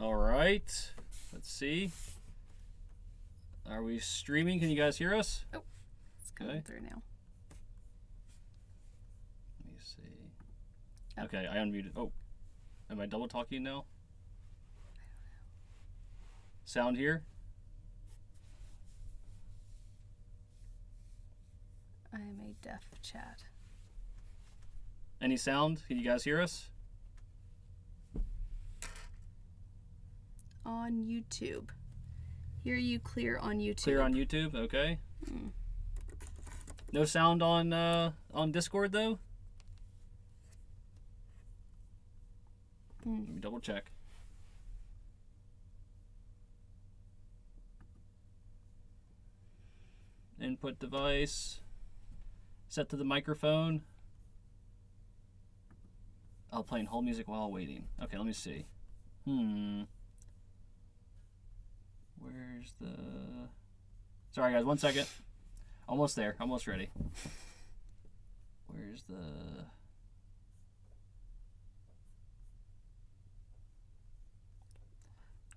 All right. Let's see. Are we streaming? Can you guys hear us? Oh, it's coming through now. Let me see. Okay, I unmuted. Oh, am I double talking now? Sound here? I am a deaf chat. Any sound? Can you guys hear us? On YouTube. Hear you clear on YouTube. Clear on YouTube, okay. No sound on Discord though? Let me double check. Input device. Set to the microphone. Oh, playing whole music while waiting. Okay, let me see. Where's the... Sorry guys, 1 second. Almost there, almost ready. Where's the...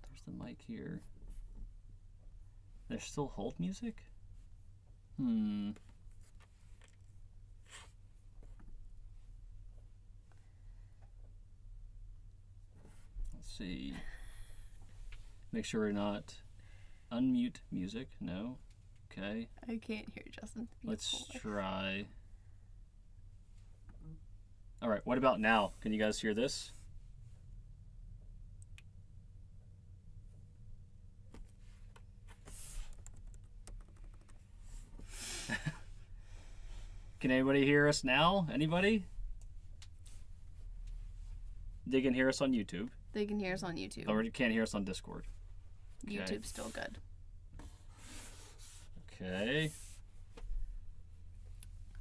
There's the mic here. There's still hold music? Let's see. Make sure we're not... Unmute music. No. Okay. I can't hear Justin. Let's try. All right. What about now? Can you guys hear this? Can anybody hear us now? Anybody? They can hear us on YouTube. They can hear us on YouTube. Or you can't hear us on Discord. Okay. YouTube's still good. Okay.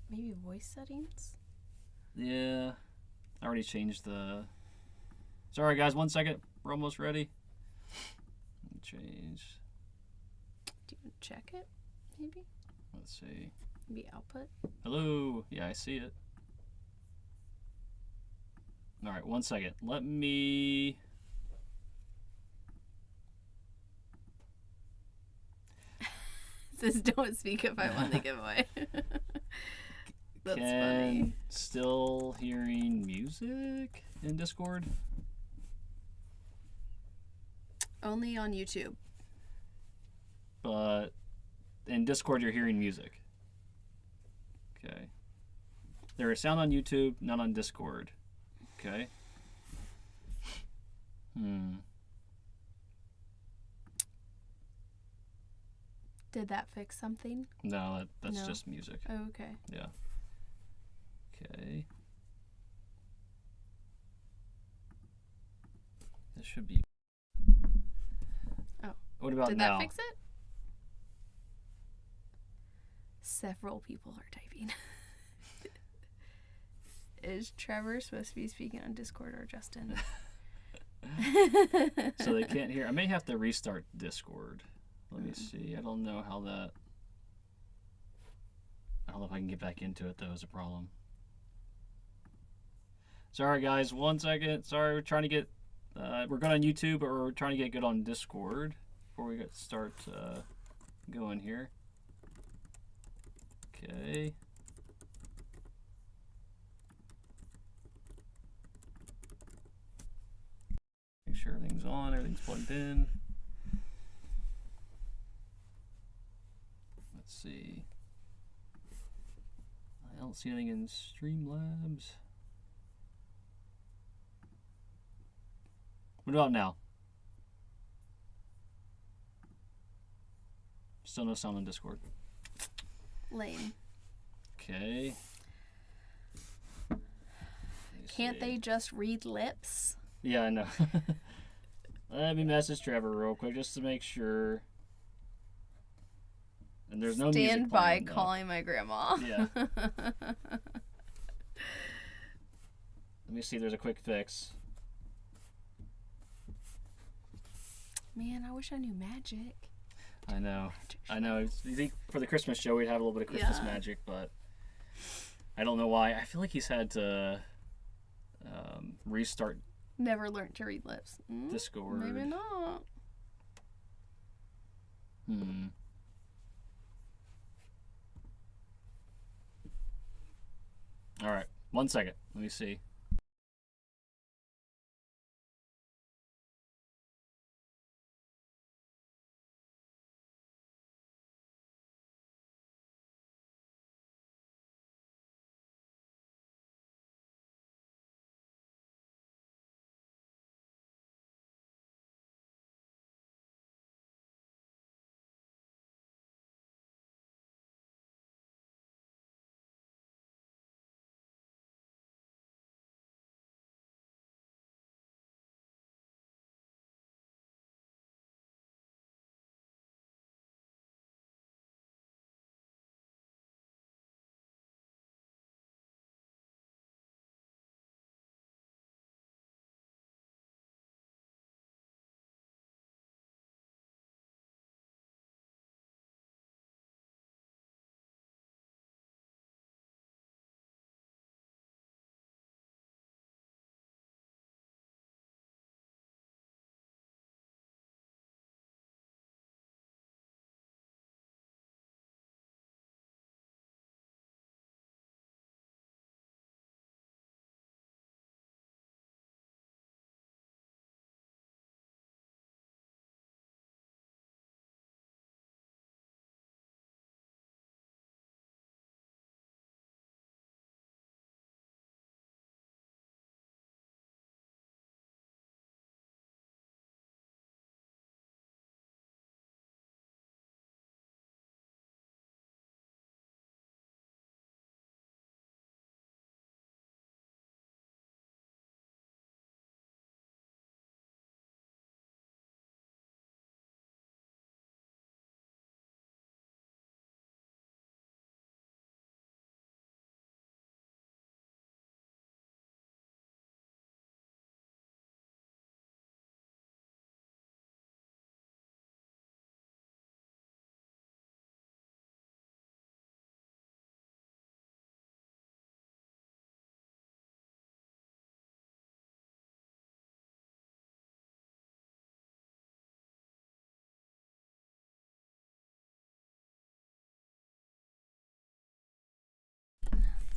Maybe voice settings? Yeah. I already changed the... Sorry, guys. 1 second. We're almost ready. Let me change. Do you check it, maybe? Let's see. Maybe output? Hello. Yeah, I see it. All right. 1 second. Let me... Says don't speak if I won the giveaway. That's funny. Still hearing music in Discord? Only on YouTube. But in Discord you're hearing music. Okay. There is sound on YouTube, not on Discord. Okay. Did that fix something? No, that's just music. Oh, okay. Yeah. Okay. This should be... Oh. What about Did now? that fix it? Several people are typing. Is Trevor supposed to be speaking on Discord or Justin? So they can't hear. I may have to restart Discord. Let me see. I don't know how that... I don't know if I can get back into it, though, is a problem. Sorry, guys. 1 second. Sorry, we're trying to get... we're good on YouTube, but we're trying to get good on Discord before we start going here. Okay. Make sure everything's on, everything's plugged in. Let's see. I don't see anything in Streamlabs. What about now? Still no sound on Discord. Lame. Okay. Can't they just read lips? Yeah, I know. Let me message Trevor real quick just to make sure. And there's no music Stand by playing, calling my grandma. Yeah. Let me see if there's a quick fix. Man, I wish I knew magic. I know. I know. You think for the Christmas show we'd have a little bit of Christmas magic, but I don't know why. I feel like he's had to restart Never learned to read lips. Discord. Maybe not. All right. 1 second. Let me see.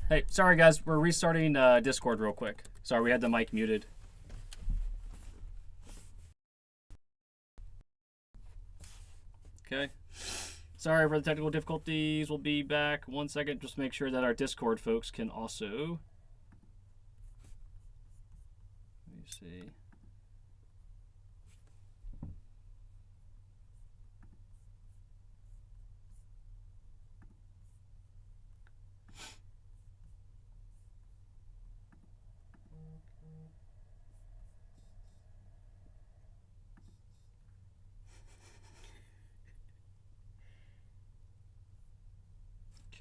Hey, sorry guys, we're restarting Discord real quick. Sorry, we had the mic muted. Okay. Sorry for the technical difficulties. We'll be back 1 second. Just make sure that our Discord folks can also. Let me see.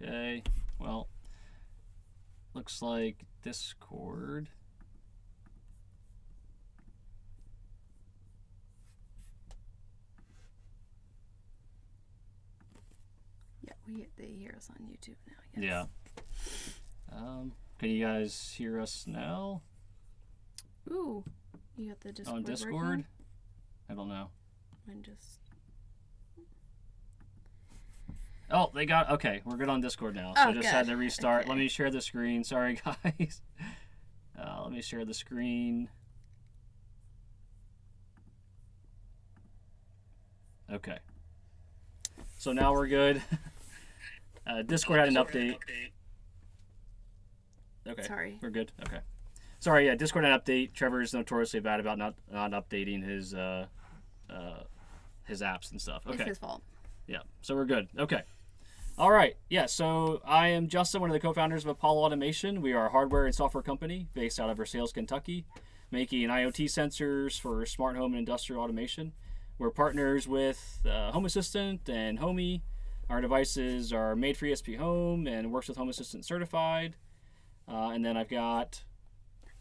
Okay, well, looks like Discord. Yeah, they hear us on YouTube now. Yes. Yeah. Can you guys hear us now? Ooh, you got the Discord on Discord? working? I don't know. I'm just. Oh, they got, okay, we're good on Discord now. So just had to restart. Okay. Let me share the screen. Sorry, guys. Let me share the screen. Okay. So now we're good. Discord had an update. Okay. Sorry. We're good. Okay. Sorry, yeah, Discord had an update. Trevor's notoriously bad about not updating his apps and stuff. Okay. It's his fault. Yeah, so we're good. Okay. All right. Yeah, so I am Justin, one of the co-founders of Apollo Automation. We are a hardware and software company based out of Versailles, Kentucky, making IoT sensors for smart home and industrial automation. We're partners with Home Assistant and Homey. Our devices are made for ESPHome and works with Home Assistant certified. And then I've got...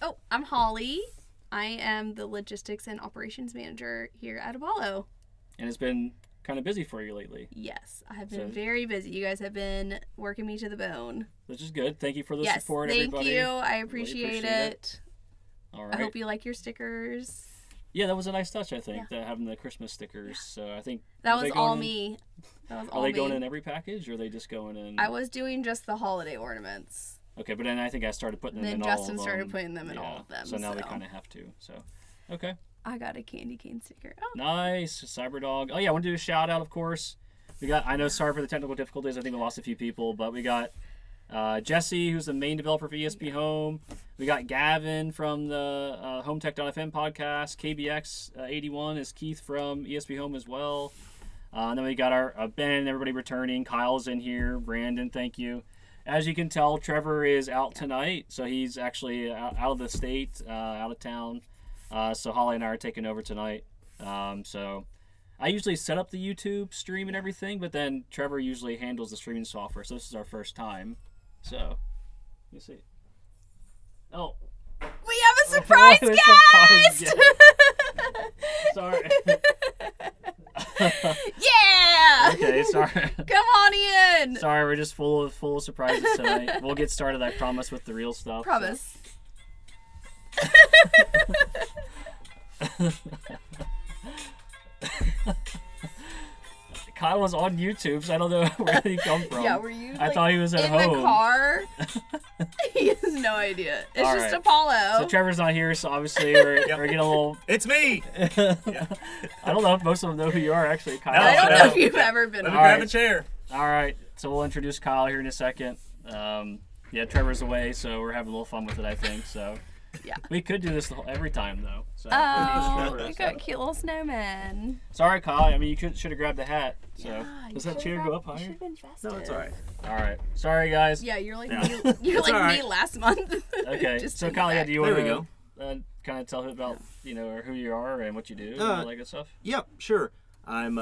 Oh, I'm Holly. I am the logistics and operations manager here at Apollo. And it's been kind of busy for you lately. Yes, I have been very busy. You guys have been working me to the bone. Which is good. Thank you for the support, thank everybody. you. I appreciate it. All right. I hope you like your stickers. Yeah, that was a nice touch, I think, that having the Christmas stickers. So I think that was all me. That was all me. Are they going in every package, or are they just going in? I was doing just the holiday ornaments. Okay, but then I think I started putting them in all of them. Then Justin started putting them in all of them. So now we kind of have to. So, okay. I got a candy cane sticker. Oh. Nice, Cyberdog. Oh yeah, I want to do a shout out, of course. I know, sorry for the technical difficulties. I think we lost a few people, but we got Jesse, who's the main developer for ESPHome. We got Gavin from the HomeTech.fm podcast. KBX81 is Keith from ESPHome as well. And then we got our Ben, everybody returning. Kyle's in here. Brandon, thank you. As you can tell, Trevor is out tonight, so he's actually out of the state, out of town. So Holly and I are taking over tonight. So I usually set up the YouTube stream and everything, but then Trevor usually handles the streaming software. So this is our first time. So let me see. Oh, we have a surprise guest. Sorry. Yeah. Okay, sorry. Come on in. Sorry, we're just full of surprises tonight. We'll get started, I promise, with the real stuff. Promise. So. Kyle was on YouTube, so I don't know where he come from. Yeah, were you? I thought he was at home. In the car. He has no idea. It's all just right. Apollo. So Trevor's not here, so obviously we're getting a little. It's me. I don't know if most of them know who you are, actually. Kyle. I don't know if you've ever been. Let me on. grab a chair. All right, so we'll introduce Kyle here in a second. Yeah, Trevor's away, so we're having a little fun with it, I think. So. Yeah. We could do this every time, though. So we got cute little snowmen. Sorry, Kyle. I mean, you should have grabbed the hat. So Yeah, does that chair go up higher? Should have been festive. No, it's all right. All right. Sorry, guys. Yeah, you're like Yeah. me. You're It's like all me right. last month. Okay. Just So, take it Kyle, back. do you There want we to kind of tell him about who you are and what you do and all that good stuff? Yep, sure. I'm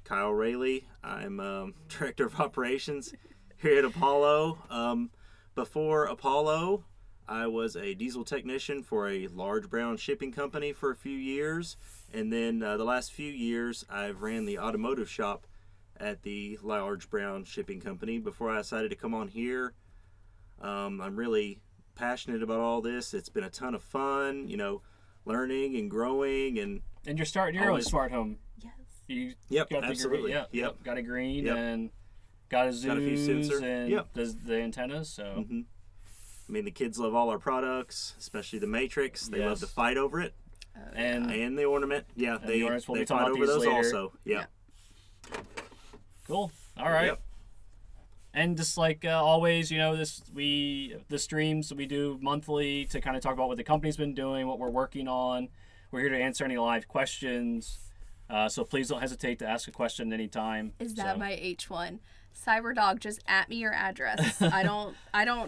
Kyle Rayleigh. I'm Director of Operations here at Apollo. Before Apollo, I was a diesel technician for a large brown shipping company for a few years. And then the last few years, I've ran the automotive shop at the large brown shipping company before I decided to come on here. I'm really passionate about all this. It's been a ton of fun, learning and growing. And you're starting your own smart home. Yes. You got absolutely. The green, Yep. Got a green Yep. and got a Zeus Got a few sensors. and Yep. does the antennas. So. Mm-hmm. I mean, the kids love all our products, especially the Matrix. They love to fight over it. And the ornament. Yeah, and they the ornaments, we'll they be talking fight about over these those later. also. Yeah. Cool. All right. Yep. And just like always, the streams we do monthly to kind of talk about what the company's been doing, what we're working on. We're here to answer any live questions. So please don't hesitate to ask a question anytime. Is that my H1? Cyberdog, just at me your address. I don't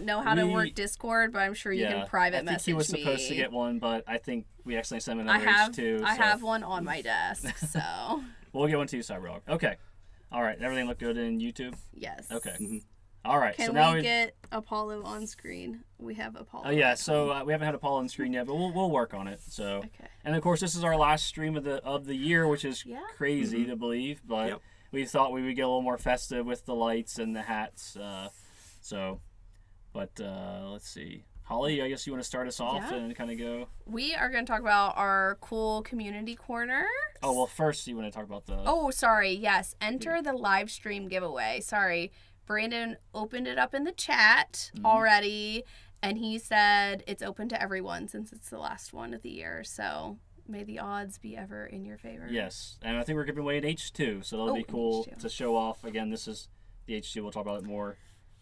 know how to work Discord, but I'm sure you can private message me. I think he was supposed to get one, but I think we accidentally sent him another H2. I have one on my desk, so. We'll get one to you, Cyberdog. Okay. All right. Everything look good in YouTube? Yes. Okay. Mm-hmm. All right. Can so now we get Apollo on screen? We have Apollo. Oh yeah. So we haven't had Apollo on screen yet, but we'll work on it. So. Okay. And of course, this is our last stream of the year, which is crazy to believe, but we thought we would get a little more festive with the lights and the hats. Let's see. Holly, I guess you want to start us off and kind of go. We are going to talk about our cool community corner. Oh well, first you want to talk about the. Oh, sorry. Yes, enter the Livestream giveaway. Sorry, Brandon opened it up in the chat already, and he said it's open to everyone since it's the last one of the year. So may the odds be ever in your favor. Yes, and I think we're giving away an H2, so that'll be cool to show off. Again, this is the H2. We'll talk about it more,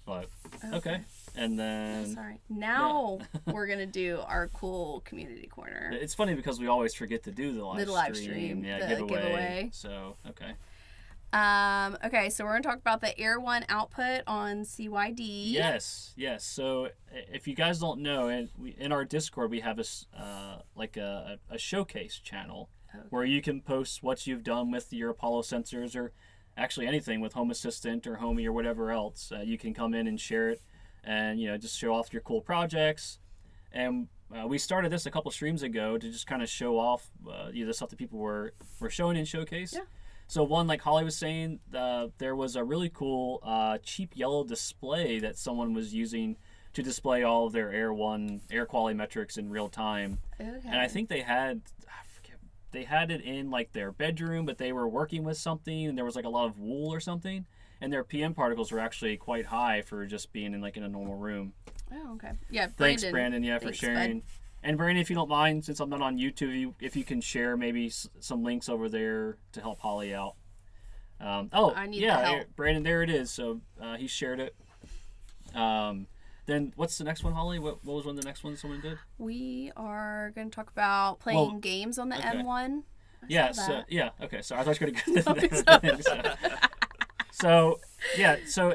but okay. And then sorry. Now we're gonna do our cool community corner. It's funny because we always forget to do the live stream. Yeah, giveaway. So okay. Okay, so we're going to talk about the Air 1 output on CYD. Yes. So if you guys don't know, and in our Discord we have a showcase channel where you can post what you've done with your Apollo sensors, or actually anything with Home Assistant or Homey or whatever else. You can come in and share it, and just show off your cool projects. And we started this a couple streams ago to just kind of show off the stuff that people were showing in showcase. Yeah. So one, like Holly was saying, there was a really cool cheap yellow display that someone was using to display all of their air quality metrics in real time. Okay. And I think they had it in like their bedroom, but they were working with something, and there was like a lot of wool or something, and their PM particles were actually quite high for just being in a normal room. Oh, okay. Yeah, Thanks, Brandon. Yeah, for Thanks, sharing. bud. And Brandon, if you don't mind, since I'm not on YouTube, if you can share maybe some links over there to help Holly out. I need the help. Brandon, there it is. So he shared it. Then what's the next one, Holly? What was one of the next ones someone did? We are going to talk about playing games on the okay. M1. Okay. So I thought you were going to go to the next thing. So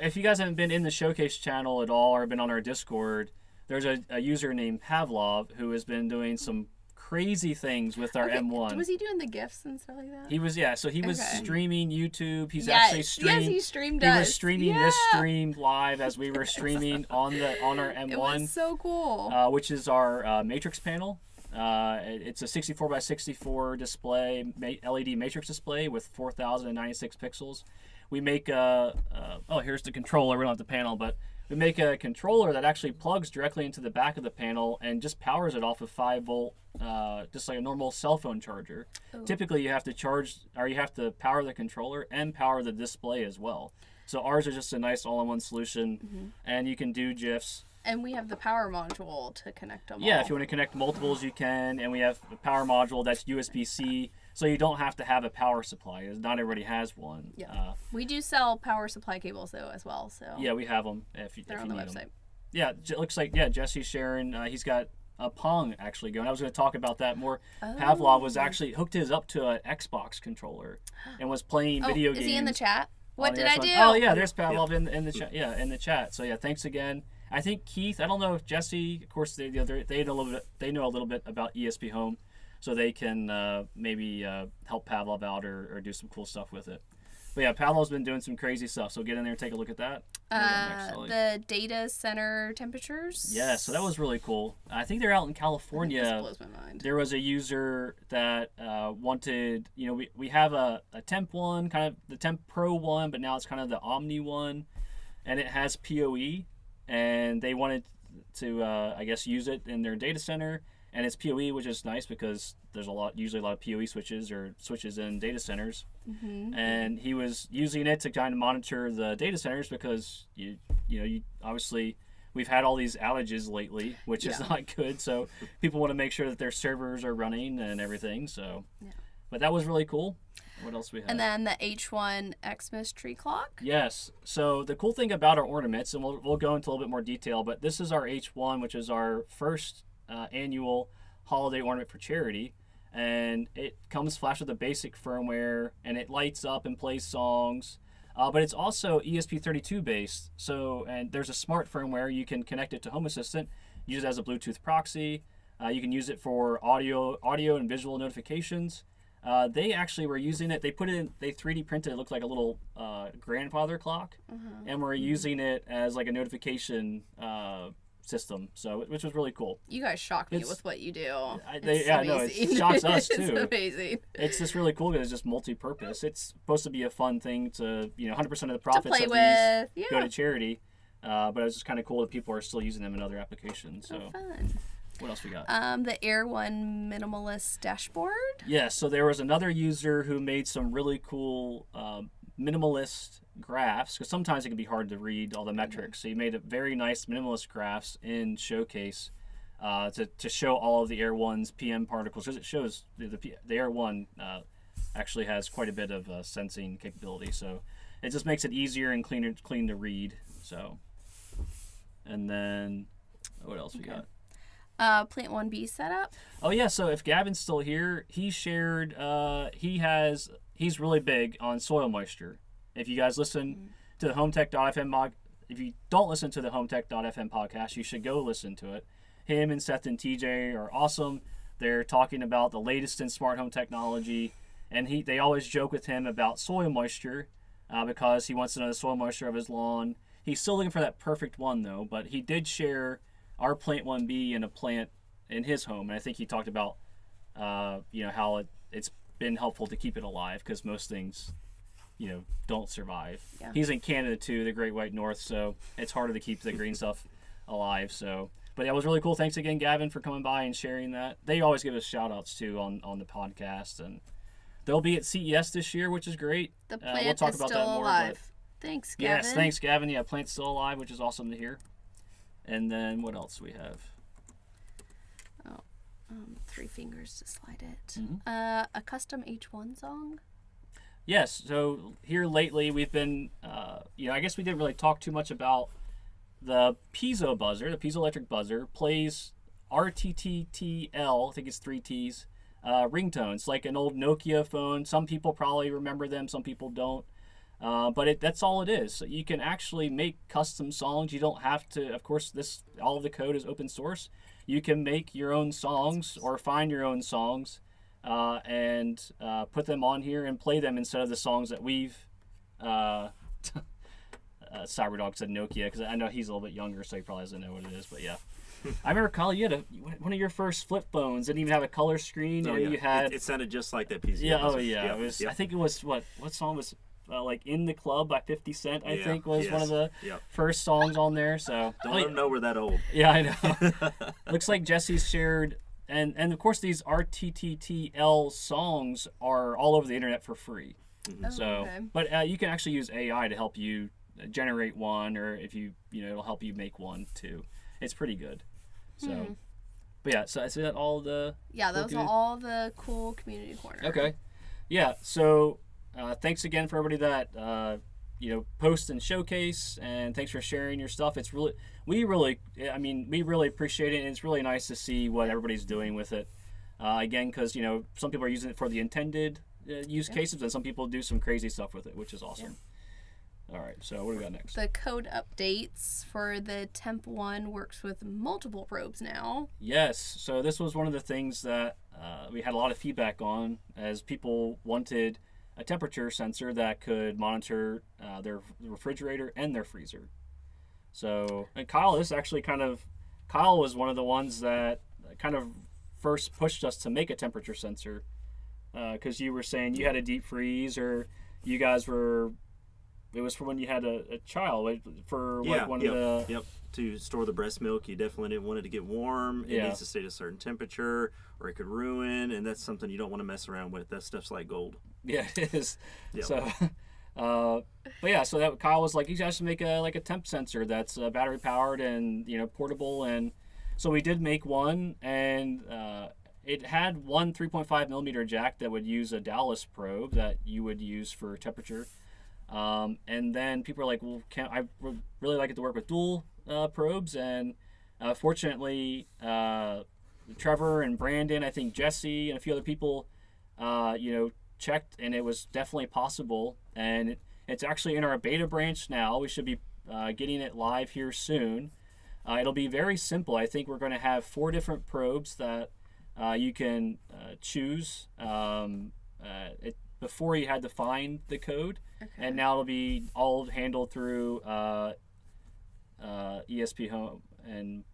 if you guys haven't been in the Showcase channel at all or been on our Discord, there's a user named Pavlov who has been doing some crazy things with our M1. Was he doing the GIFs and stuff like that? He was, so he was streaming YouTube. He's yes. actually streamed. Yes, he streamed He us. was streaming this stream live as we were streaming on our M1. It was so cool. Which is our matrix panel. It's a 64x64 display, LED matrix display with 4,096 pixels. We make here's the controller. We don't have the panel, but we make a controller that actually plugs directly into the back of the panel and just powers it off of 5-volt, just like a normal cell phone charger. Ooh. Typically, you have to power the controller and power the display as well. So ours is just a nice all-in-one solution, and you can do GIFs. And we have the power module to connect them all. Yeah, if you want to connect multiples, you can. And we have a power module that's USB-C, so you don't have to have a power supply. Not everybody has one. Yeah. We do sell power supply cables, though, as well. So yeah, we have them they're on the website. Them. Yeah, it looks like, Jesse's sharing. He's got a Pong actually going. I was going to talk about that more. Oh. Pavlov was actually hooked his up to an Xbox controller and was playing video games. Is he in the chat? What did I do? Oh, yeah, there's Pavlov in the chat. Yeah, in the chat. So, yeah, thanks again. I think Keith, I don't know if Jesse, of course, they know a little bit about ESPHome, so they can maybe help Pavlov out or do some cool stuff with it. But yeah, Pavlov's been doing some crazy stuff, so get in there and take a look at that. The data center temperatures. Yeah, so that was really cool. I think they're out in California. This blows my mind. There was a user that wanted, we have a Temp one, kind of the Temp Pro one, but now it's kind of the Omni one, and it has PoE. And they wanted to, use it in their data center, and it's PoE, which is nice because there's usually a lot of PoE switches or switches in data centers. Mm-hmm. And he was using it to kind of monitor the data centers because you obviously we've had all these outages lately, which is not good. So people want to make sure that their servers are running and everything. So, but that was really cool. What else we have? And then the H1 Xmas tree clock. Yes. So the cool thing about our ornaments, and we'll go into a little bit more detail, but this is our H1, which is our first annual holiday ornament for charity. And it comes flashed with the basic firmware, and it lights up and plays songs. But it's also ESP32 based. So, and there's a smart firmware. You can connect it to Home Assistant, use it as a Bluetooth proxy. You can use it for audio and visual notifications. They actually were using it. They put it in. They 3D printed. It looked like a little grandfather clock, and we're using it as like a notification system. So, which was really cool. You guys shock me with what you do. It shocks us too. It's amazing. It's just really cool because it's just multi-purpose. It's supposed to be a fun thing to 100% of the profits to play of with. Go to charity. But it's just kind of cool that people are still using them in other applications. So fun. What else we got? The Air 1 minimalist dashboard. Yeah, so there was another user who made some really cool minimalist graphs, because sometimes it can be hard to read all the metrics. So he made a very nice minimalist graphs in Showcase to show all of the Air 1's PM particles, because it shows the Air 1 actually has quite a bit of sensing capability. So it just makes it easier and clean to read. So, and then what else we got? Plant 1B setup. Oh yeah, so if Gavin's still here, he shared he's really big on soil moisture. If you guys listen to the HomeTech.fm if you don't listen to the HomeTech.fm podcast, you should go listen to it. Him and Seth and TJ are awesome. They're talking about the latest in smart home technology, and they always joke with him about soil moisture because he wants to know the soil moisture of his lawn. He's still looking for that perfect one though, but he did share our Plant 1B in a plant in his home, and I think he talked about how it's been helpful to keep it alive because most things don't survive. Yeah. He's in Canada too, the Great White North, so it's harder to keep the green stuff alive. So, but yeah, it was really cool. Thanks again, Gavin, for coming by and sharing that. They always give us shout outs too on the podcast, and they'll be at CES this year, which is great. The plant we'll talk is about still that more, alive. Thanks, Gavin. Yes, thanks, Gavin. Yeah, plant's still alive, which is awesome to hear. And then what else we have? 3 fingers to slide it. Mm-hmm. A custom H1 song. Yes. So here lately we've been, I guess we didn't really talk too much about the piezo buzzer. The piezoelectric buzzer plays RTTTL. I think it's 3 T's. Ringtones, like an old Nokia phone. Some people probably remember them. Some people don't. But that's all it is. So you can actually make custom songs. You don't have to. Of course, all of the code is open source. You can make your own songs or find your own songs and put them on here and play them instead of the songs that we've. Cyberdog said Nokia because I know he's a little bit younger, so he probably doesn't know what it is. But yeah, I remember Kyle, you had one of your first flip phones. Didn't even have a color screen, and you had. It sounded just like that piece. Yeah. Oh yeah. Yep. It was. Yep. I think it was what song was. Like In the Club by 50 Cent, I think was one of the first songs on there. So don't let them know we're that old. Yeah, I know. Looks like Jesse's shared, and of course these RTTTL songs are all over the internet for free. Mm-hmm. Oh, so, okay. But you can actually use AI to help you generate one, or if it'll help you make one too. It's pretty good. So, but yeah, so I see that all the those are all the cool community corner. Okay, yeah. So. Thanks again for everybody that post and showcase, and thanks for sharing your stuff. It's we really appreciate it, and it's really nice to see what everybody's doing with it. Again, because some people are using it for the intended use cases, and some people do some crazy stuff with it, which is awesome. Yeah. All right, so what do we got next? The code updates for the Temp-1 works with multiple probes now. Yes, so this was one of the things that we had a lot of feedback on, as people wanted a temperature sensor that could monitor their refrigerator and their freezer. So, and Kyle was one of the ones that kind of first pushed us to make a temperature sensor, because you were saying you had a deep freeze, or you guys were, it was for when you had a child, for like one of the... Yep, to store the breast milk, you definitely didn't want it to get warm. It needs to stay at a certain temperature, or it could ruin, and that's something you don't want to mess around with. That stuff's like gold. Yeah, it is. Yep. So, but yeah, so that Kyle was like, you guys should make a temp sensor that's battery powered and portable, and so we did make one, and it had one 3.5 millimeter jack that would use a Dallas probe that you would use for temperature, and then people are like, well, I really like it to work with dual probes, and fortunately, Trevor and Brandon, I think Jesse and a few other people, checked, and it was definitely possible, and it's actually in our beta branch now. We should be getting it live here soon. It'll be very simple. I think we're going to have 4 different probes that you can choose. Before you had to find the code, and now it'll be all handled through ESPHome and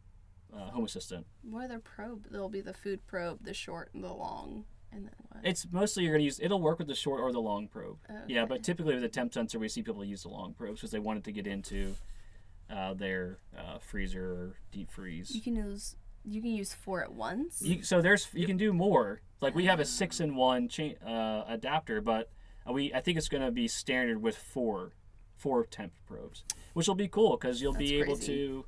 Home Assistant. What other probe? There'll be the food probe, the short and the long. And then what? It's mostly you're going to use, it'll work with the short or the long probe. Okay. Yeah, but typically with a temp sensor, we see people use the long probes because they wanted to get into their freezer or deep freeze. You can use 4 at once. You can do more. Like we have a 6-in-1 adapter, but I think it's going to be standard with 4 temp probes, which will be cool because you'll be able to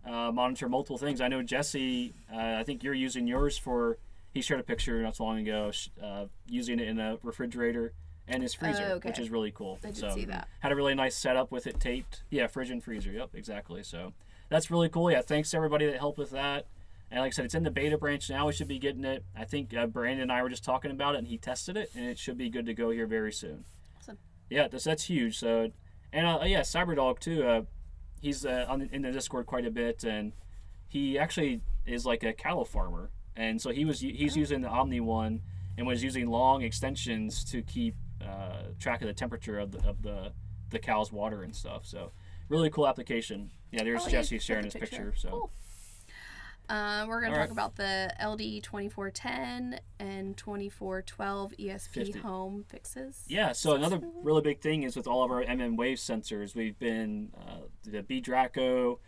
monitor multiple things. I know Jesse, I think you're using yours for. He shared a picture not so long ago using it in a refrigerator and his freezer, which is really cool. I did see that. Had a really nice setup with it taped. Yeah, fridge and freezer. Yep, exactly. So that's really cool. Yeah, thanks to everybody that helped with that. And like I said, it's in the beta branch now. We should be getting it. I think Brandon and I were just talking about it, and he tested it, and it should be good to go here very soon. Awesome. Yeah, that's huge. So, and Cyberdog too. He's in the Discord quite a bit, and he actually is like a cattle farmer. And so he's using the Omni one and was using long extensions to keep track of the temperature of the cow's water and stuff. So really cool application. Yeah, there's Jesse sharing his picture. So cool. We're going to talk about the LD2410 and 2412 ESPHome fixes. Yeah, so another really big thing is with all of our MM wave sensors, we've been the B Draco,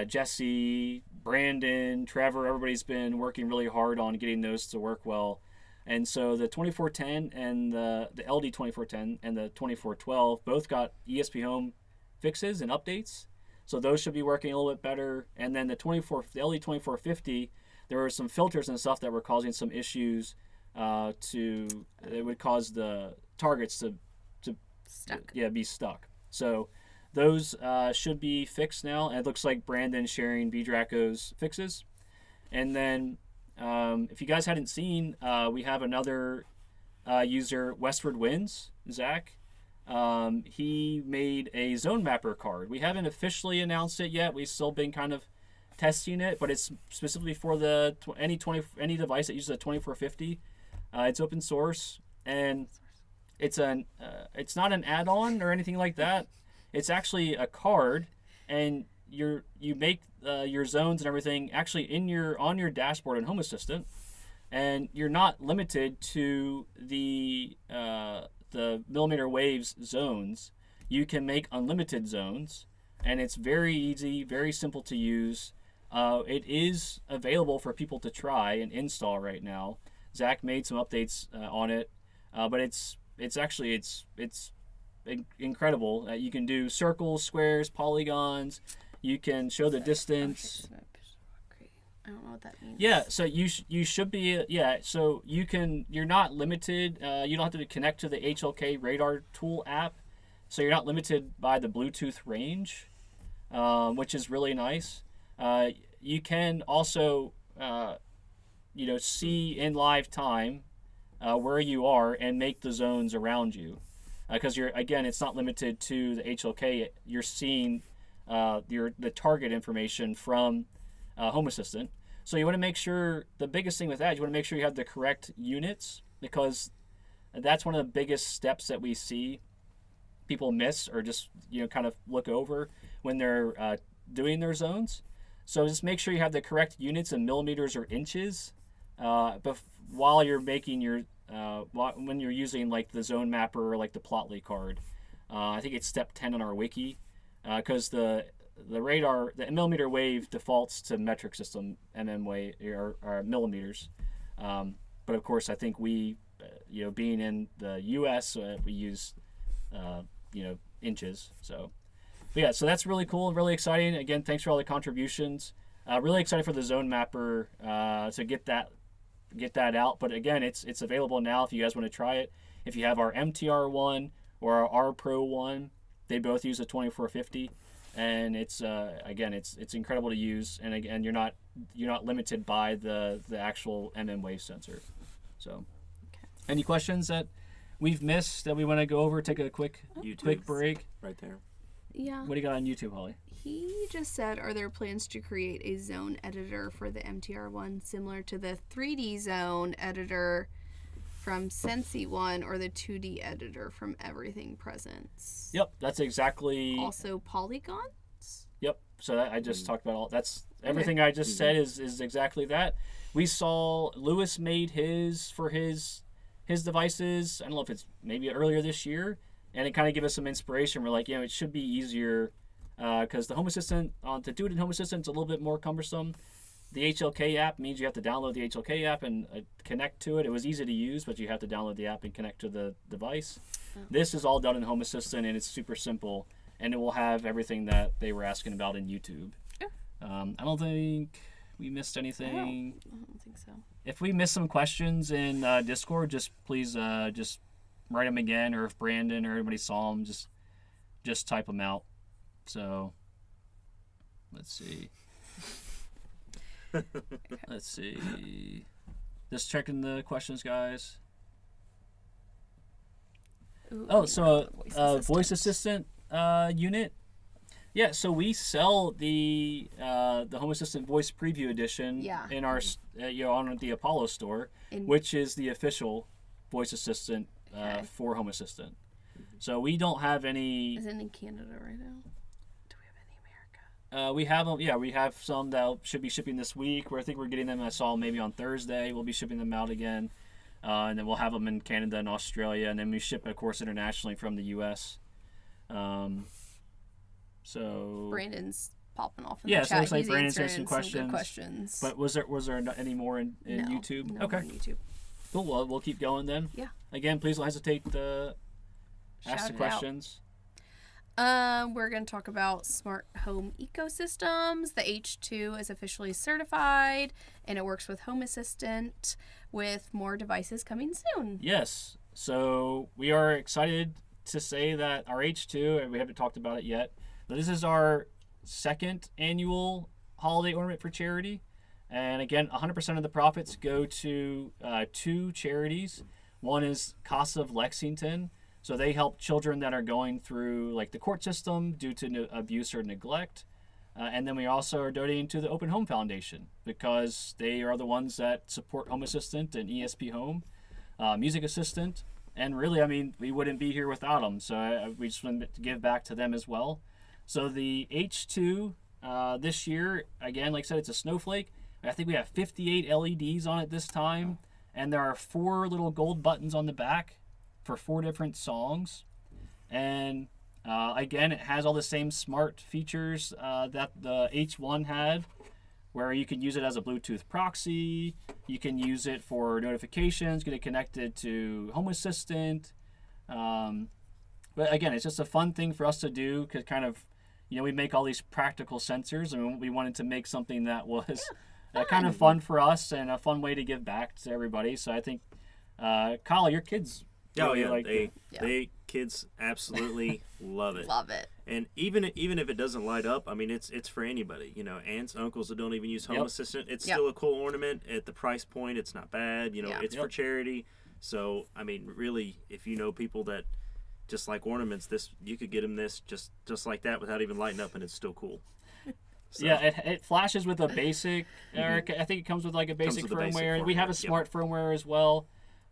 Jesse, Brandon, Trevor, everybody's been working really hard on getting those to work well. And so the 2410 and the LD2410 and the 2412 both got ESPHome fixes and updates. So those should be working a little bit better. And then the LD2450, there were some filters and stuff that were causing some issues. It would cause the targets to be stuck. So those should be fixed now. And it looks like Brandon's sharing BDraco's fixes. And then if you guys hadn't seen, we have another user, Westward Winds, Zach. He made a zone mapper card. We haven't officially announced it yet. We've still been kind of testing it, but it's specifically for the any device that uses a 2450. It's open source, and it's not an add-on or anything like that. It's actually a card, and you make your zones and everything actually on your dashboard in Home Assistant, and you're not limited to the millimeter waves zones. You can make unlimited zones, and it's very easy, very simple to use. It is available for people to try and install right now. Zach made some updates on it, but it's incredible. You can do circles, squares, polygons. You can show the distance. I don't know what that means. Yeah, so you should be so you're not limited. You don't have to connect to the HLK radar tool app, so you're not limited by the Bluetooth range, which is really nice. You can also see in live time where you are and make the zones around you, because it's not limited to the HLK. You're seeing the target information from Home Assistant. So you want to make sure, the biggest thing with that is you want to make sure you have the correct units, because that's one of the biggest steps that we see people miss or just kind of look over when they're doing their zones. So just make sure you have the correct units in millimeters or inches, but while you're making your when you're using like the zone mapper or like the Plotly card. I think it's step 10 on our wiki, because the radar, the millimeter wave defaults to metric system wave or millimeters, but of course I think we being in the US, we use inches. So so that's really cool, really exciting. Again, thanks for all the contributions. Really excited for the zone mapper to get that out. But again, it's available now if you guys want to try it. If you have our MTR1 or our R Pro 1, they both use a 2450. And it's it's incredible to use, and again you're not limited by the actual wave sensor. So, Any questions that we've missed that we want to go over? Take a quick break. Right there. Yeah. What do you got on YouTube, Holly? He just said, are there plans to create a zone editor for the MTR1 similar to the 3D zone editor from Sensi1 or the 2D editor from Everything Presence? Yep, that's exactly. Also polygons? Yep. So I just talked about all. That's everything I just said is exactly that. We saw Lewis made his for his devices. I don't know if it's maybe earlier this year, and it kind of gave us some inspiration. We're like, it should be easier because the Home Assistant to do it in Home Assistant is a little bit more cumbersome. The HLK app means you have to download the HLK app and connect to it. It was easy to use, but you have to download the app and connect to the device. Oh. This is all done in Home Assistant, and it's super simple, and it will have everything that they were asking about in YouTube. Oh. I don't think we missed anything. I don't think so. If we missed some questions in Discord, just please just write them again, or if Brandon or everybody saw them, just type them out. So, let's see. Let's see. Just checking the questions, guys. Ooh, voice assistant unit. Yeah, so we sell the Home Assistant Voice Preview Edition in our on the Apollo store, which is the official voice assistant for Home Assistant. So we don't have any. Is it in Canada right now? We have them. Yeah, we have some that should be shipping this week. Where I think we're getting them. I saw maybe on Thursday. We'll be shipping them out again, and then we'll have them in Canada and Australia, and then we ship, of course, internationally from the U.S. So Brandon's popping off in Yeah, the so chat. it looks like He's Brandon's answering answering some good questions. questions. But was there any more in No, YouTube? no Okay. on YouTube. Cool. Well, we'll keep going then. Yeah. Again, please don't hesitate to ask Shout the it questions. We're going to talk about smart home ecosystems. The H2 is officially certified, and it works with Home Assistant, with more devices coming soon. Yes. So we are excited to say that our H2, and we haven't talked about it yet, but this is our second annual holiday ornament for charity. And again, 100% of the profits go to two charities. One is Casa of Lexington. So they help children that are going through like the court system due to abuse or neglect. And then we also are donating to the Open Home Foundation because they are the ones that support Home Assistant and ESPHome, Music Assistant. And really, I mean, we wouldn't be here without them. So we just wanted to give back to them as well. So the H2 this year, again, like I said, it's a snowflake. I think we have 58 LEDs on it this time. And there are 4 little gold buttons on the back for 4 different songs. And again, it has all the same smart features that the H1 had, where you can use it as a Bluetooth proxy, you can use it for notifications, get it connected to Home Assistant. But again, it's just a fun thing for us to do because kind of, we make all these practical sensors and we wanted to make something that was kind of fun for us and a fun way to give back to everybody. So I think, Kyle, your kids really like it. They kids absolutely love it. Love it. And even if it doesn't light up, I mean, it's for anybody. Aunts, uncles that don't even use Home Assistant. It's still a cool ornament at the price point. It's not bad. It's for charity. So I mean, really, if you know people that just like ornaments, you could get them this just like that without even lighting up, and it's still cool. So. Yeah, it flashes with a basic. I think it comes with like a basic firmware. We have a smart firmware as well.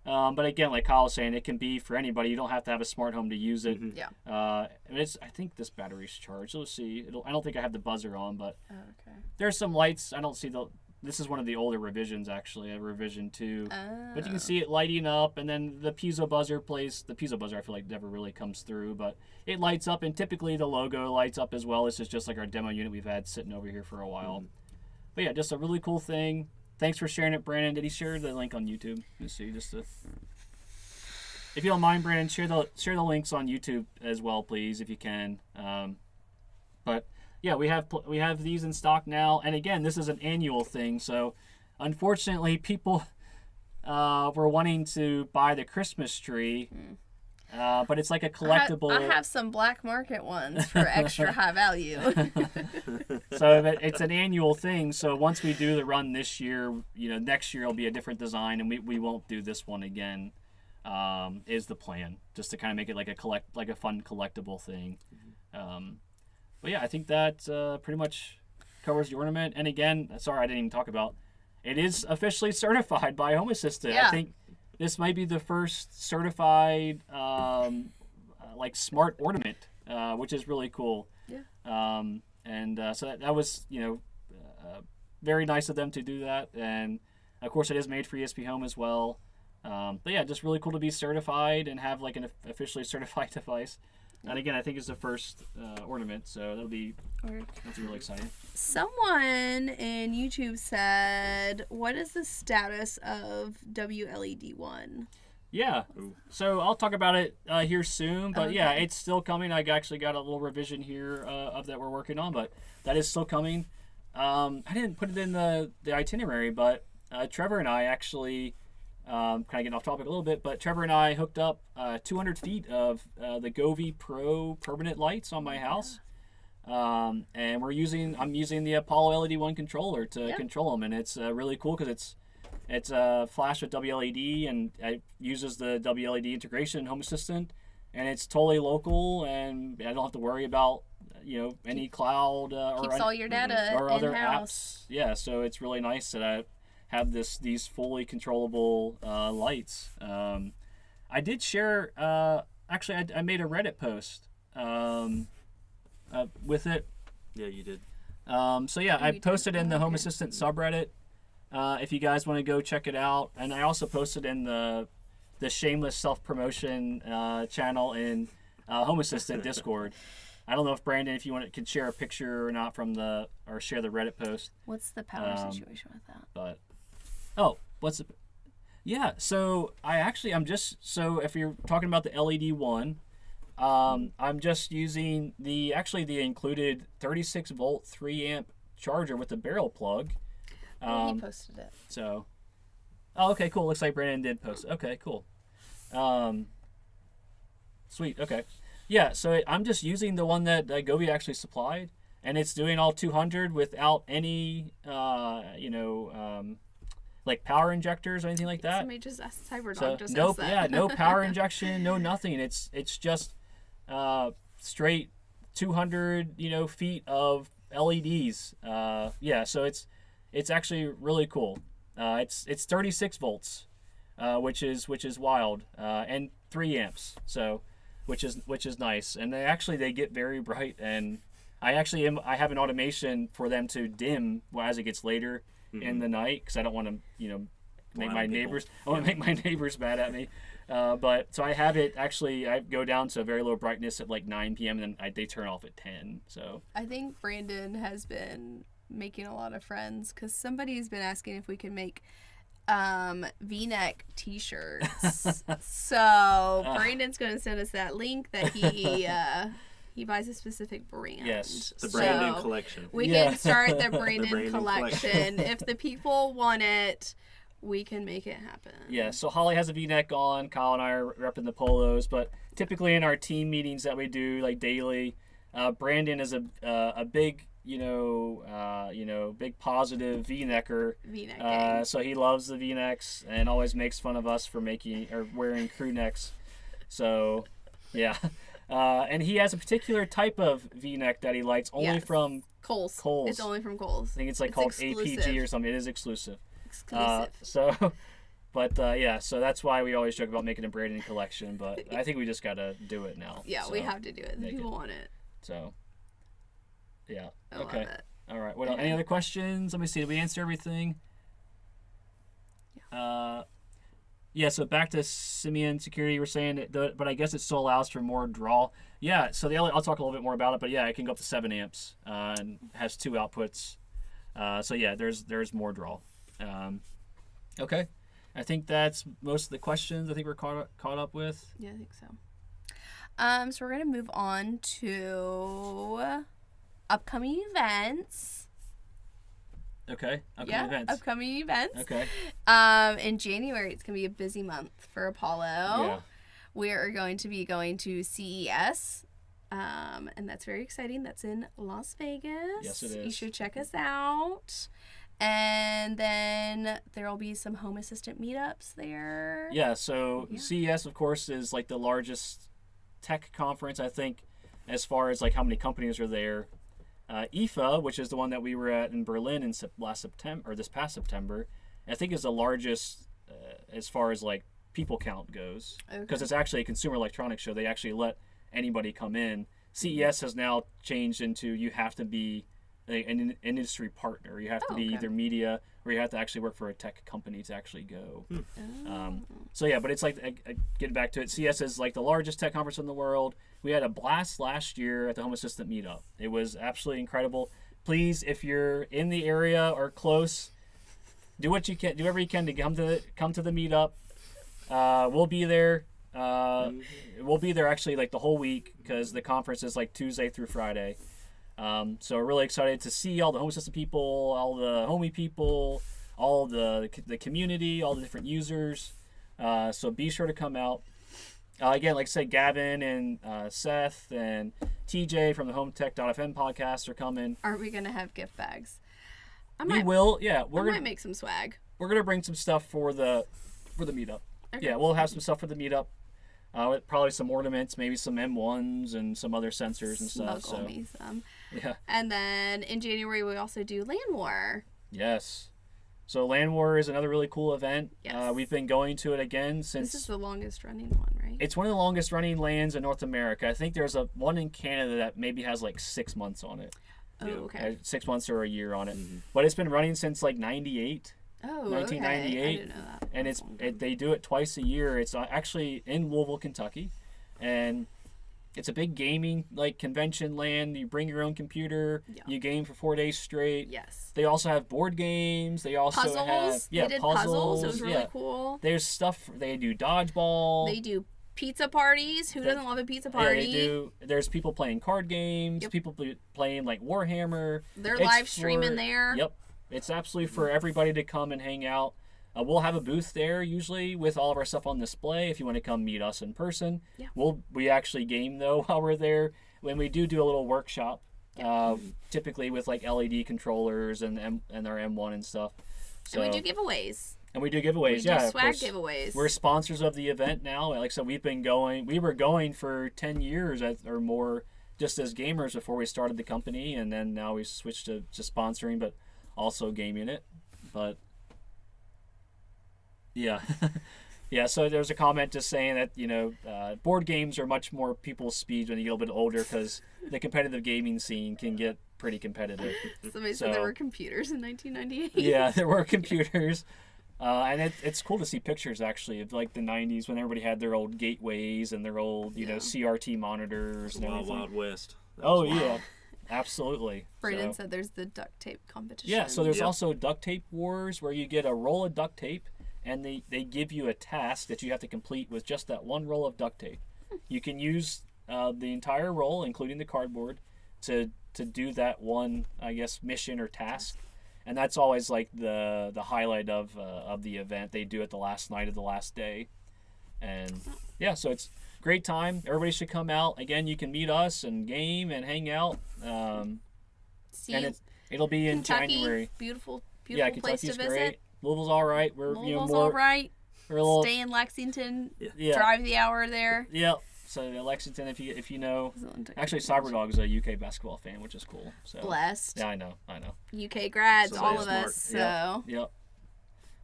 But again, like Kyle was saying, it can be for anybody. You don't have to have a smart home to use it. Mm-hmm. Yeah. I think this battery's charged. Let's see. I don't think I have the buzzer on, but Okay. there's some lights. I don't see this is one of the older revisions, actually, a revision 2. But you can see it lighting up, and then the piezo buzzer plays. The piezo buzzer, I feel like, never really comes through, but it lights up, and typically the logo lights up as well. This is just like our demo unit we've had sitting over here for a while. But yeah, just a really cool thing. Thanks for sharing it, Brandon. Did he share the link on YouTube? Let's see, if you don't mind, Brandon, share the links on YouTube as well, please, if you can. But yeah, we have these in stock now, and again, this is an annual thing. So, unfortunately, people were wanting to buy the Christmas tree, but it's like a collectible. I have some black market ones for extra high value. So it's an annual thing. So once we do the run this year, next year will be a different design, and we won't do this one again. Is the plan, just to kind of make it like a fun collectible thing. But yeah, I think that pretty much covers the ornament. And again, sorry I didn't even talk about. It is officially certified by Home Assistant. Yeah. I think this might be the first certified smart ornament, which is really cool. Yeah. So that was very nice of them to do that, and of course it is made for ESPHome as well. But yeah, just really cool to be certified and have like an officially certified device. And again, I think it's the first ornament, so that's really exciting. Someone in YouTube said, "What is the status of WLED-1?" Yeah, so I'll talk about it here soon, but yeah, it's still coming. I actually got a little revision here of that we're working on, but that is still coming. I didn't put it in the itinerary, but Trevor and I actually, kind of getting off topic a little bit, but Trevor and I hooked up 200 feet of the Govee Pro permanent lights on my house. And I'm using the Apollo LED-1 controller to control them, and it's really cool because it's a flash with WLED, and it uses the WLED integration in Home Assistant, and it's totally local, and I don't have to worry about any cloud Keeps all your data or other in-house. apps. Yeah, so it's really nice that I have these fully controllable lights. I did share. Actually, I made a Reddit post with it. Yeah, you did. So yeah, I posted in the Home Assistant subreddit. If you guys want to go check it out, and I also posted in the shameless self-promotion channel in Home Assistant Discord. I don't know if Brandon, if you could share a picture or not or share the Reddit post. What's the power situation with that? But yeah. So so if you're talking about the LED-1, I'm just using the included 36 volt 3 amp charger with the barrel plug. He posted it. So, okay, cool. Looks like Brandon did post it. Okay, cool. Sweet. Okay. Yeah. So I'm just using the one that Gobi actually supplied, and it's doing all 200 without any, like power injectors or anything like that. Somebody just asked Cyberdog. So just no, asked that. yeah, no power injection, no nothing. It's just straight 200 feet of LEDs. Yeah, so it's actually really cool. It's 36 volts, which is wild, and 3 amps. So which is nice. And they get very bright, and I have an automation for them to dim as it gets later in the night, because I don't want to make my neighbors mad at me. But so I have it actually. I go down to a very low brightness at like 9 p.m. and then they turn off at 10. So I think Brandon has been making a lot of friends, because somebody's been asking if we can make V-neck t-shirts. So Brandon's going to send us that link that he buys a specific brand. Yes, the Brandon collection. We can start the Brandon, Brandon collection. If the people want it, we can make it happen. Yeah, so Holly has a V-neck on. Kyle and I are repping the polos, but typically in our team meetings that we do like daily, Brandon is a big big positive V-necker. V-neck. So he loves the V-necks and always makes fun of us for wearing crew necks. So yeah. And he has a particular type of V-neck that he likes only from Kohl's. It's only from Kohl's. I think it's called exclusive. APG or something. It is exclusive. Exclusive. So that's why we always joke about making a Brandon collection, but I think we just gotta do it now. Yeah, so we have to do it. The people want it. So, yeah. I okay. love it. All right. What else? Any other questions? Let me see. Did we answer everything? Yeah. So back to Simeon security. We're saying but I guess it still allows for more draw. Yeah. So I'll talk a little bit more about it, but yeah, it can go up to 7 amps and has 2 outputs. So yeah, there's more draw. Okay. I think that's most of the questions I think we're caught up with. Yeah, I think so. So we're going to move on to upcoming events. Okay. Upcoming events. Okay. In January, it's going to be a busy month for Apollo. Yeah. We are going to be going to CES. And that's very exciting. That's in Las Vegas. Yes, it is. You should check us out. And then there will be some Home Assistant meetups there. Yeah, so CES, of course, is like the largest tech conference, I think, as far as like how many companies are there. IFA, which is the one that we were at in Berlin in this past September, I think is the largest as far as like people count goes, because it's actually a consumer electronics show. They actually let anybody come in. CES has now changed into you have to be an industry partner. You have to be either media or you have to actually work for a tech company to actually go. So yeah, but it's like, getting back to it, CES is like the largest tech conference in the world. We had a blast last year at the Home Assistant meetup. It was absolutely incredible. Please, if you're in the area or close, do what you can, do whatever you can to come to the meetup. We'll be there. We'll be there actually like the whole week, because the conference is like Tuesday through Friday. So we're really excited to see all the Home Assistant people, all the Homey people, all the community, all the different users. So be sure to come out. Again, like I said, Gavin and Seth and TJ from the HomeTech.fm podcast are coming. Aren't we going to have gift bags? We will, yeah. I might make some swag. We're going to bring some stuff for the meetup. Okay. Yeah, we'll have some stuff for the meetup. With probably some ornaments, maybe some M1s and some other sensors and stuff. Smuggle me some. Yeah. And then in January, we also do LANWAR. Yes. So LANWAR is another really cool event. Yes. We've been going to it again since... This is the longest running one, right? It's one of the longest running LANs in North America. I think there's one in Canada that maybe has like 6 months on it. Oh, okay. 6 months or a year on it. Mm-hmm. But it's been running since like 98. Oh, 1998. Okay. I didn't know that. And they do it twice a year. It's actually in Louisville, Kentucky. And It's a big gaming like convention land. You bring your own computer. Yeah. You game for 4 days straight. Yes. They also have board games. They also Puzzles. have They did puzzles. It was really yeah. cool. There's stuff. They do dodgeball. They do pizza parties. Who doesn't love a pizza party? Yeah, they do. There's people playing card games. Yep. People playing like Warhammer. They're It's live streaming for- there. Yep. It's absolutely for everybody to come and hang out. We'll have a booth there usually with all of our stuff on display if you want to come meet us in person. Yeah. We actually game though while we're there. When we do a little workshop, typically with like LED controllers and our M1 and stuff. So, And we do giveaways. And we do giveaways, We yeah. do of swag course. giveaways. We're sponsors of the event now. Like I said, we were going for 10 years or more just as gamers before we started the company, and then now we switched to sponsoring, but also gaming it. But yeah. Yeah, so there's a comment just saying that, board games are much more people's speed when you get a little bit older because the competitive gaming scene can get pretty competitive. Somebody said there were computers in 1998. Yeah, there were computers. And it's cool to see pictures, actually, of, like, the 90s when everybody had their old gateways and their old, CRT monitors and Wild everything. Wild West. Oh, yeah. Absolutely. Brayden So- said there's the duct tape competition. Yeah, so there's Yep. also duct tape wars where you get a roll of duct tape and they give you a task that you have to complete with just that one roll of duct tape. You can use the entire roll, including the cardboard, to do that one, I guess, mission or task. And that's always like the highlight of the event. They do it the last night of the last day. And yeah, so it's a great time. Everybody should come out. Again, you can meet us and game and hang out. See, And it'll be in Kentucky, January. beautiful Yeah, place to Kentucky's visit. great. Louisville's all right. We're Louisville's more all right. we're a little Stay in Lexington. yeah. Drive the hour there. Yeah. So Lexington, if you know, actually Cyberdog's a UK basketball fan, which is cool. So Blessed. yeah, I know. UK grads, So all very of smart. us. So Yep.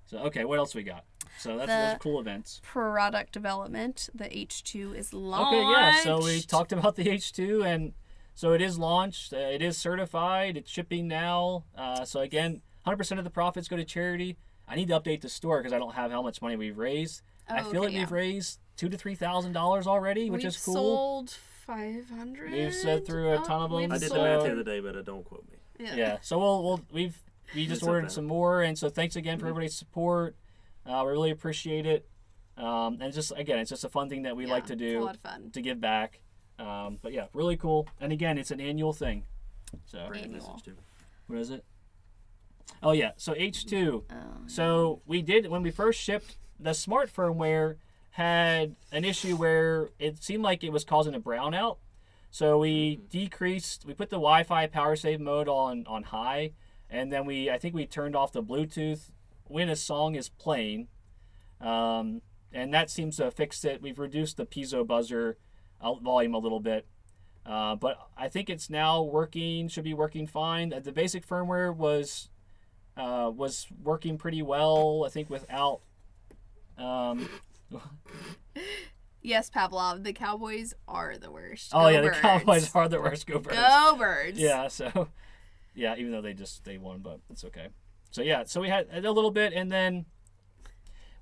So okay, what else we got? So those are cool events. product development, the H2 is launched. Okay, yeah. So we talked about the H2, and so it is launched. It is certified. It's shipping now. So again, 100% of the profits go to charity. I need to update the store because I don't have how much money we've raised. I feel like we've raised $2,000 to $3,000 already, which is cool. Sold 500. We've said through a ton of them. I did the So- math the other day, but don't quote me. Yeah. So we just It's ordered okay. some more, and so thanks again for everybody's support. We really appreciate it. And it's just a fun thing that we like to It's do a lot of fun. to give back. But yeah, really cool. And again, it's an annual thing. So Bring a Annual. message too. what is it? Oh yeah, so H2. Oh, So we did when we first shipped the smart firmware had an issue where it seemed like it was causing a brownout. So we decreased. We put the Wi-Fi power save mode on high, and then I think we turned off the Bluetooth when a song is playing, and that seems to have fixed it. We've reduced the piezo buzzer volume a little bit, but I think it's now working. Should be working fine. The basic firmware was working pretty well. I think without. Yes, Pavlov, the Cowboys are the worst. Oh Go yeah, Birds. the Cowboys are the worst. Go Birds. Go Birds. Yeah, so yeah, even though they won, but it's okay. So yeah, so we had a little bit, and then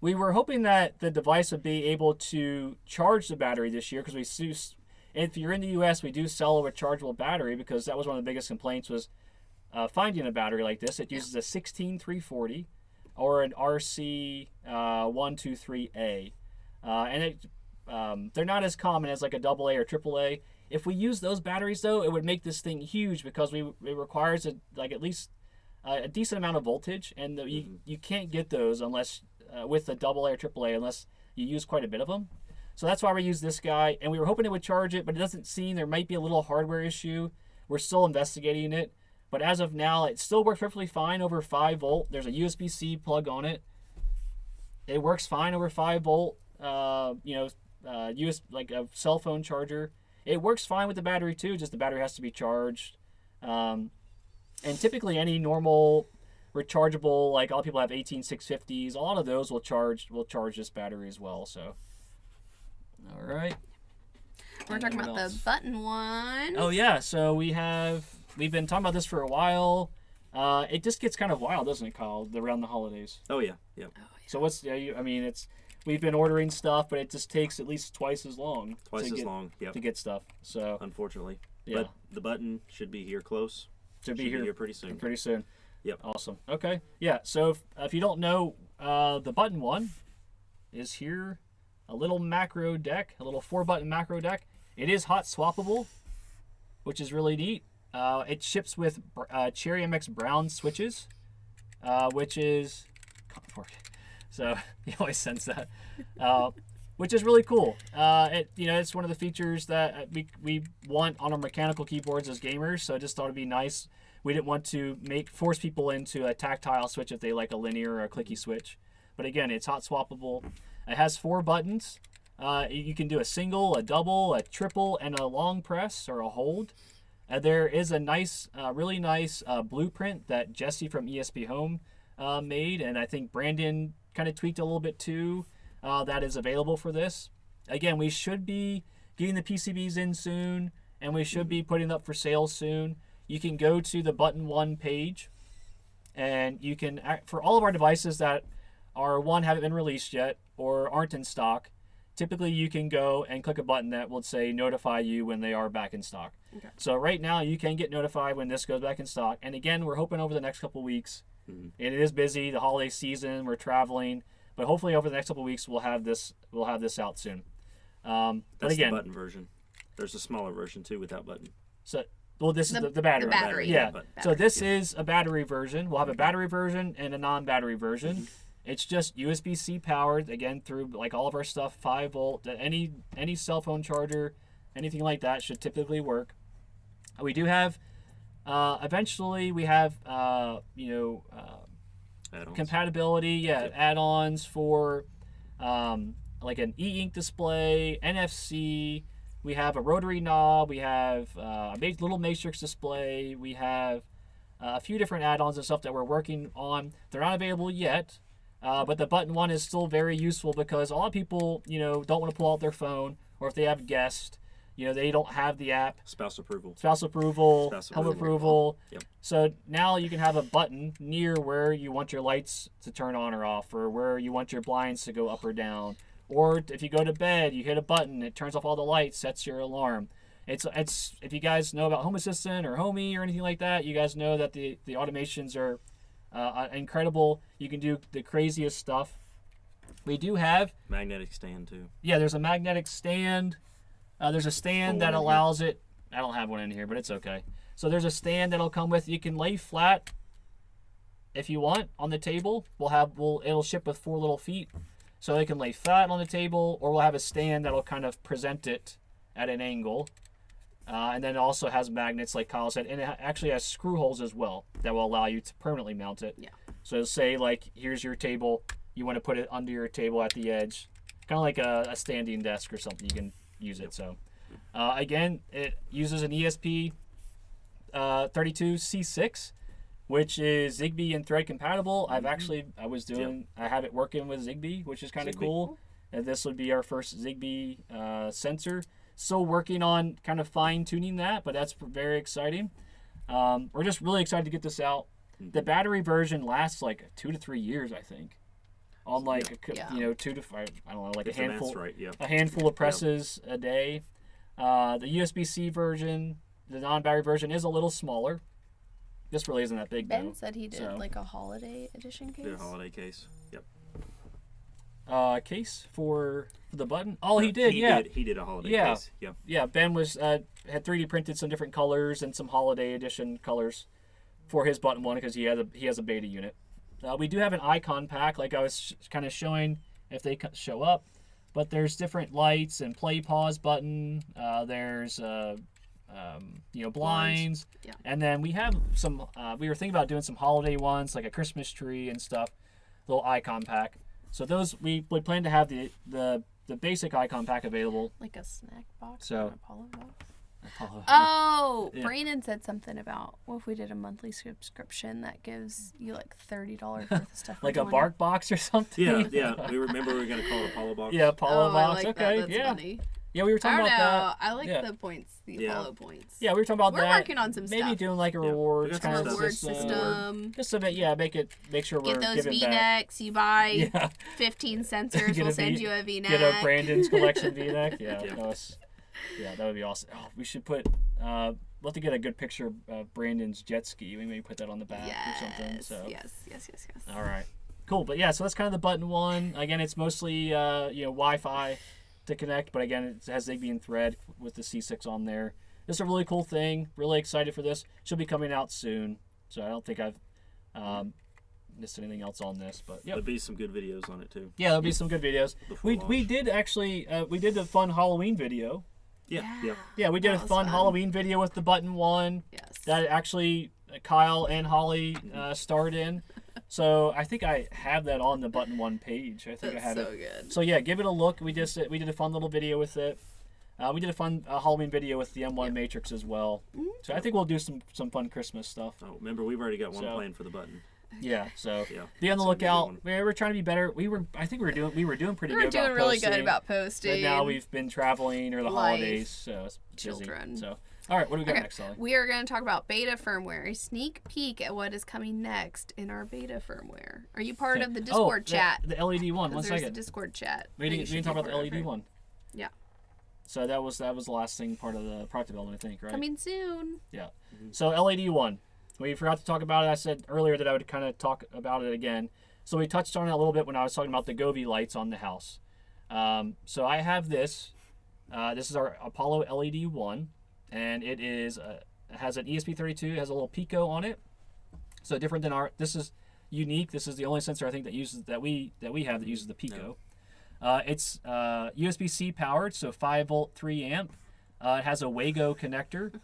we were hoping that the device would be able to charge the battery this year because if you're in the U.S., we do sell a rechargeable battery because that was one of the biggest complaints was finding a battery like this. It uses a 16340 or an RC 123A, and they're not as common as like a AA or AAA. If we use those batteries though, it would make this thing huge because it requires at least a decent amount of voltage, and you can't get those unless with a AA or AAA unless you use quite a bit of them. So that's why we use this guy, and we were hoping it would charge it, but it doesn't seem. There might be a little hardware issue. We're still investigating it, but as of now, it still works perfectly fine over 5 volt. There's a USB-C plug on it. It works fine over 5 volt. Like a cell phone charger. It works fine with the battery too. Just the battery has to be charged. And typically, any normal rechargeable, like all people have 18650s, a lot of those will charge this battery as well. So, all right. We're talking What about else? the button one. Oh yeah, so we've been talking about this for a while. It just gets kind of wild, doesn't it, Kyle? Around the holidays. Oh yeah, yeah. So what's we've been ordering stuff, but it just takes at least twice as long. Yep. To get stuff. So unfortunately. yeah. But the button should be here close. Should be here pretty soon. Pretty soon. Yep. Awesome. Okay. Yeah. So if you don't know, the button one is here. A little macro deck, a little 4-button macro deck. It is hot swappable, which is really neat. It ships with Cherry MX Brown switches, which is so you always sense that, which is really cool. It's one of the features that we want on our mechanical keyboards as gamers. So I just thought it'd be nice. We didn't want to force people into a tactile switch if they like a linear or a clicky switch. But again, it's hot swappable. It has 4 buttons. You can do a single, a double, a triple, and a long press or a hold. There is a nice, really nice blueprint that Jesse from ESPHome made, and I think Brandon kind of tweaked a little bit too. That is available for this. Again, we should be getting the PCBs in soon, and we should be putting it up for sale soon. You can go to the Button 1 page, and you can, for all of our devices that haven't been released yet or aren't in stock, typically you can go and click a button that will say notify you when they are back in stock. Okay. So right now you can get notified when this goes back in stock. And again, we're hoping over the next couple weeks, and it is busy, the holiday season, we're traveling, but hopefully over the next couple weeks we'll have this out soon. But That's again, the button version. There's a smaller version too without button. So this is the battery. The battery. Yeah. Battery. So this is a battery version. We'll have a battery version and a non-battery version. It's just USB-C powered, again, through like all of our stuff, 5 volt. Any cell phone charger, anything like that should typically work. We do have, eventually we have, Add-ons. compatibility, add-ons for like an e-ink display, NFC. We have a rotary knob. We have a little matrix display. We have a few different add-ons and stuff that we're working on. They're not available yet. But the Button 1 is still very useful because a lot of people, don't want to pull out their phone, or if they have guests, they don't have the app. Spouse approval. Home approval. Yep. So now you can have a button near where you want your lights to turn on or off, or where you want your blinds to go up or down. Or if you go to bed, you hit a button, it turns off all the lights, sets your alarm. It's if you guys know about Home Assistant or Homey or anything like that, you guys know that the automations are incredible. You can do the craziest stuff. We do have magnetic stand too. Yeah, there's a magnetic stand. There's a stand that allows it. I don't have one in here, but it's okay. So there's a stand that'll come with. You can lay flat if you want on the table. It'll ship with 4 little feet, so it can lay flat on the table, or we'll have a stand that'll kind of present it at an angle. And then it also has magnets, like Kyle said, and it actually has screw holes as well that will allow you to permanently mount it. Yeah. So say, like, here's your table. You want to put it under your table at the edge. Kind of like a standing desk or something. You can use it. So, again, it uses an ESP32C6, which is Zigbee and Thread compatible. I have it working with Zigbee, which is kind of cool. And this would be our first Zigbee sensor. Still working on kind of fine-tuning that, but that's very exciting. We're just really excited to get this out. The battery version lasts like 2 to 3 years, I think. On 2 to 5, I don't know, like a handful, a handful of presses a day. The USB-C version, the non-battery version, is a little smaller. This really isn't that big. Ben said he did like a holiday edition case. Yeah, holiday case. Yep. Case for the button. Oh, he did. He did a holiday case. Yeah. Yeah. Ben was had 3D printed some different colors and some holiday edition colors for his Button 1 because he has a beta unit. We do have an icon pack, like I was kind of showing if they show up, but there's different lights and play pause button. There's blinds, and then we have some. We were thinking about doing some holiday ones, like a Christmas tree and stuff. Little icon pack. So those we plan to have the basic icon pack available. Like a snack box So- or an Apollo box? Apollo. Oh, Yeah. Brandon said something about what if we did a monthly subscription that gives you like $30 worth of stuff. Like for a 20. Bark box or something. Yeah. We remember we were going to call it Apollo box. Yeah, Apollo Oh, box. I like Okay, that. That's yeah. funny. Yeah, we were I talking don't about know. that. I like Yeah. the points, the Yeah. Apollo points. Yeah, we were talking about We're that. working on some Maybe stuff. doing like a Yeah. rewards We got kind some of Reward stuff. system. Just a bit, yeah. Make sure we're Get those giving back. V-necks. You buy Yeah. 15 sensors, Get we'll a send V- you a V-neck. Get a Brandon's collection V-neck. Yeah, Yeah. that would be awesome. Oh, we should put. We'll have to get a good picture of Brandon's jet ski. We maybe put that on the back or something. So. Yes. All right. Cool. But yeah, so that's kind of the button one. Again, it's mostly Wi-Fi to connect, but again, it has Zigbee and Thread with the C6 on there. It's a really cool thing. Really excited for this. Should be coming out soon. So I don't think I've missed anything else on this, but yeah. There'll be some good videos on it too. Yeah, there'll be some good videos. Before We launch. did actually we did a fun Halloween video. Yeah. Yeah, we did a That was fun fun. Halloween video with the button one Yes. that actually Kyle and Holly starred in. So I think I have that on the button one page. I think That's I have so it. good. So yeah, give it a look. We did a fun little video with it. We did a fun Halloween video with the M1 Matrix as well. So I think we'll do some fun Christmas stuff. Oh, remember we've already got one So- planned for the button. Yeah. So Yeah. be on the It's gonna be a good lookout. one. We're trying to be better. I think we were doing pretty We were good about doing really posting. good about posting. But now we've been traveling or the Life, holidays, so it's busy. children. So all right, what do we got Okay, next, Sally? we are going to talk about beta firmware, a sneak peek at what is coming next in our beta firmware. Are you part of the Discord chat? The LED one. 'Cause One there's a second. Discord chat. We that you didn't should talk be about the part LED of. one. Yeah. So that was the last thing, part of the product development, I think, right? Coming soon. Yeah. So LED one, we forgot to talk about it. I said earlier that I would kind of talk about it again. So we touched on it a little bit when I was talking about the Govee lights on the house. So I have this. This is our Apollo LED-1, and it has an ESP32. It has a little Pico on it. So different than this is unique. This is the only sensor I think that we have that uses the Pico. It's USB-C powered, so 5-volt, 3 amp. It has a Wago connector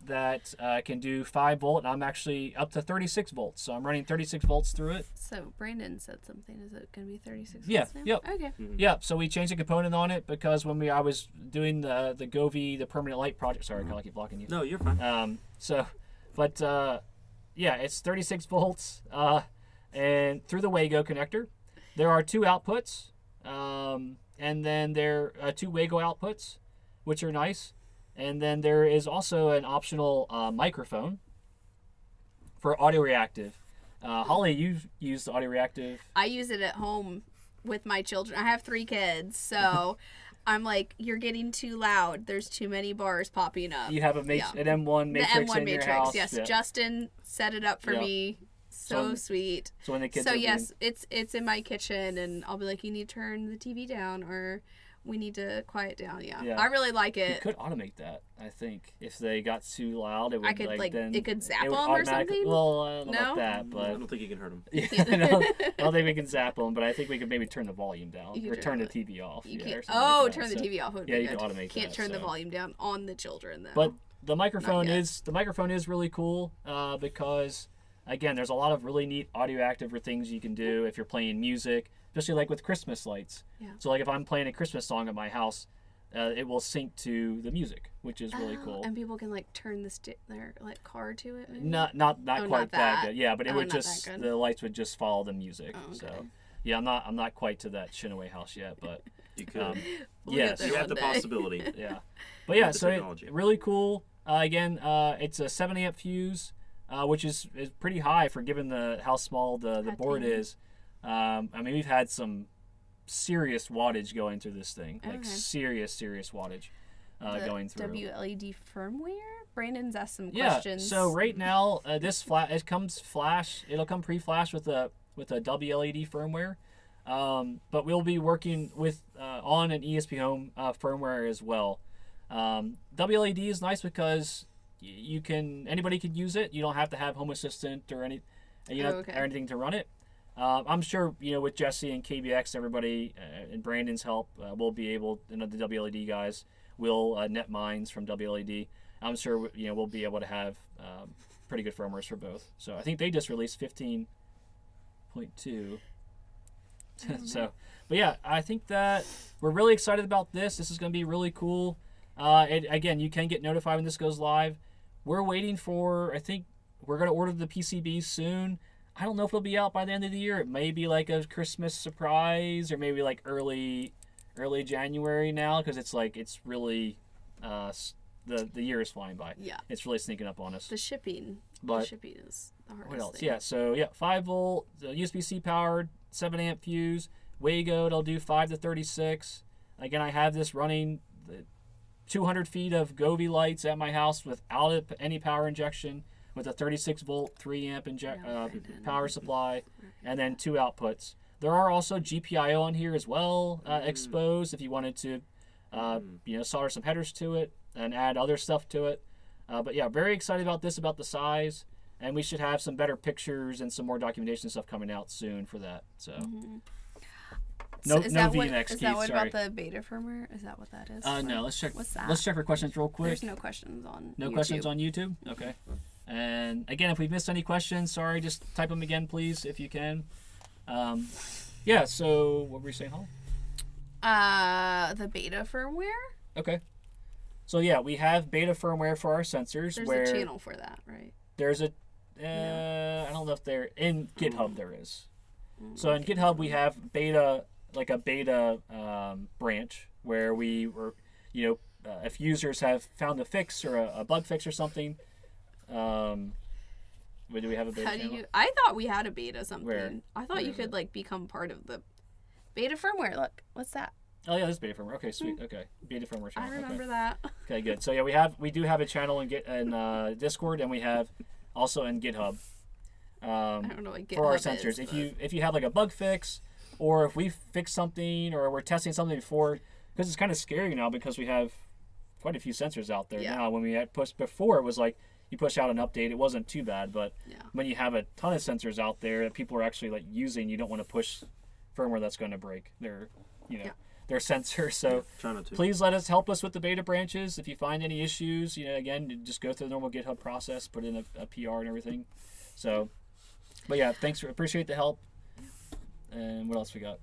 that can do 5-volt, and I'm actually up to 36 volts. So I'm running 36 volts through it. So Brandon said something. Is it going to be 36 Yeah, volts now? yep. Okay. Yeah, so we changed a component on it because when I was doing the Govee, the permanent light project. Sorry, I keep blocking you. No, you're fine. Yeah, it's 36 volts and through the Wago connector. There are 2 outputs, and then there are 2 Wago outputs, which are nice. And then there is also an optional microphone for audio reactive. Holly, you've used the audio reactive. I use it at home with my children. I have 3 kids, so I'm like, you're getting too loud. There's too many bars popping up. You have an M1 Matrix the M1 in your Matrix, house. yes. Yeah. Justin set it up for Yeah. me. So sweet. So when the kids So are yes, it's in my kitchen, and I'll be like, you need to turn the TV down, or we need to quiet down. Yeah, Yeah. I really like you it. could automate that. I think if they got too loud, it would I could, like, then it could zap would 'em or automatically- something? Well, I don't know No? about that, I but don't think you can hurt them. yeah, I don't think we can zap them. But I think we could maybe turn the volume down You or could turn the turn TV off. You yeah, can't. or something like that. Turn the So- TV off. Would yeah, be you can good. automate Can't that, turn the so. volume down on the children though. But the microphone yet. is really cool because again, there's a lot of really neat audio active things you can do if you're playing music, especially like with Christmas lights. Yeah. So like if I'm playing a Christmas song at my house, it will sync to the music, which is really cool. And people can like turn their like car to it. Maybe? Not Oh, quite not that that. good. Yeah, but it Oh, would not that just good. the lights would just follow the music. Oh, okay. So yeah, I'm not quite to that Shinaway house yet, but You could. We'll yes. get there you have one the day. possibility. yeah. But yeah, the so technology. really cool. Again, it's a 7 amp fuse, which is pretty high for given how small the board tiny. is. I mean, we've had some serious wattage going through this thing, like Okay. serious wattage The going through. WLED firmware. Brandon's asked some Yeah. questions. So right now, it comes flash. It'll come pre-flash with a WLED firmware. But we'll be working with on an ESPHome firmware as well. WLED is nice because anybody can use it. You don't have to have Home Assistant or Okay. or anything to run it. I'm sure with Jesse and KBX, everybody and Brandon's help, we'll be able. The WLED guys will net mines from WLED. I'm sure we'll be able to have pretty good firmwares for both. So I think they just released 15.2. So, but yeah, I think that we're really excited about this. This is going to be really cool. Again, you can get notified when this goes live. We're waiting for, I think we're going to order the PCBs soon. I don't know if it'll be out by the end of the year. It may be like a Christmas surprise or maybe like early early January now because it's really the year is flying by. Yeah. It's really sneaking up on us. The shipping But is the hardest what else? thing. Yeah, so 5-volt, USB-C powered, 7-amp fuse, Wago, it'll do 5 to 36. Again, I have this running 200 feet of Govee lights at my house without any power injection, with a 36-volt, 3-amp power supply, and then 2 outputs. There are also GPIO on here as well, exposed if you wanted to, solder some headers to it and add other stuff to it. But yeah, very excited about this, about the size, and we should have some better pictures and some more documentation stuff coming out soon for that. So, no is no that what, VNX is keys. that what Sorry. about the beta firmware? Is that what that is? No. Let's check. What's that? Let's check for questions real quick. There's no questions on. No YouTube. questions on YouTube. Okay. And again, if we missed any questions, sorry, just type them again, please, if you can. Yeah. So, what were you saying, Holly? The beta firmware. Okay. So yeah, we have beta firmware for our sensors. There's where a channel for that, right? there's a. I don't know if they're in GitHub. There is. So in GitHub we have beta, like a beta branch where we were, if users have found a fix or a bug fix or something. Where do we have a beta? How do channel? you? I thought we had a beta something. Where? I thought Where you is could like become part of the beta firmware. Look, what's that? Oh yeah, this is beta firmware. Okay, sweet. Okay, beta firmware channel. I remember that. Okay, good. So yeah, we do have a channel in Discord, and we have also in GitHub. I don't know what GitHub For our sensors, is, if you have like a bug fix, or if we fix something, or we're testing something before, because it's kind of scary now because we have quite a few sensors out there now. When we had pushed before, it was like you push out an update, it wasn't too bad, but when you have a ton of sensors out there that people are actually like using, you don't want to push firmware that's going to break their their sensors. So Try not to. please help us with the beta branches. If you find any issues, again, just go through the normal GitHub process, put in a PR and everything. So, but yeah, appreciate the help. And what else we got?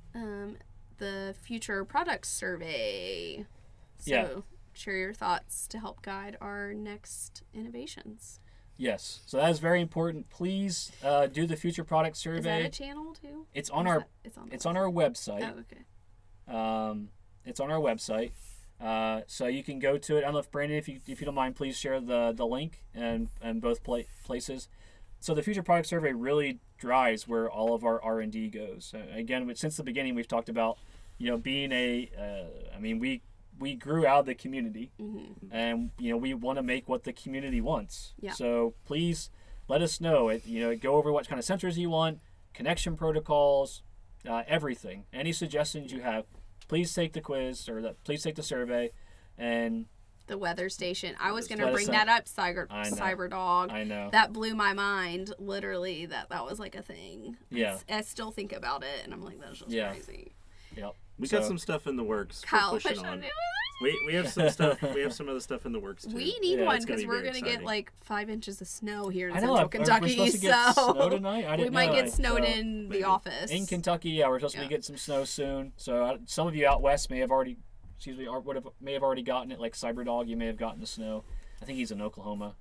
The future products survey. So share your thoughts to help guide our next innovations. Yes, so that is very important. Please do the future product survey. Is that a channel too? It's on our It's on our website. Oh, okay. It's on our website, so you can go to it. I don't know if Brandon, if you don't mind, please share the link and both places. So the future product survey really drives where all of our R&D goes. Again, since the beginning, we've talked about being we grew out of the community, and we want to make what the community wants. Yeah. So please let us know. Go over what kind of sensors you want, connection protocols. Everything. Any suggestions you have, please take the quiz please take the survey, and the weather station. I was going Let to us bring know. that up, I know. Cyberdog. I know. That blew my mind, literally, that was like a thing. Yeah. I still think about it, and I'm like, that's just crazy. Yep. We got some stuff in the works. Kyle, we're pushing push on. on. We have some stuff. We have some other stuff in the works too. We need Yeah, one it's gonna because be we're very going to get exciting. like 5 inches of snow here in I know. central Are we Kentucky. supposed to get So snow tonight? I we didn't might know. get snowed So, in maybe. the office. in Kentucky. Yeah, we're supposed to be getting some snow soon. So some of you out west may have already, may have already gotten it. Like Cyberdog, you may have gotten the snow. I think he's in Oklahoma.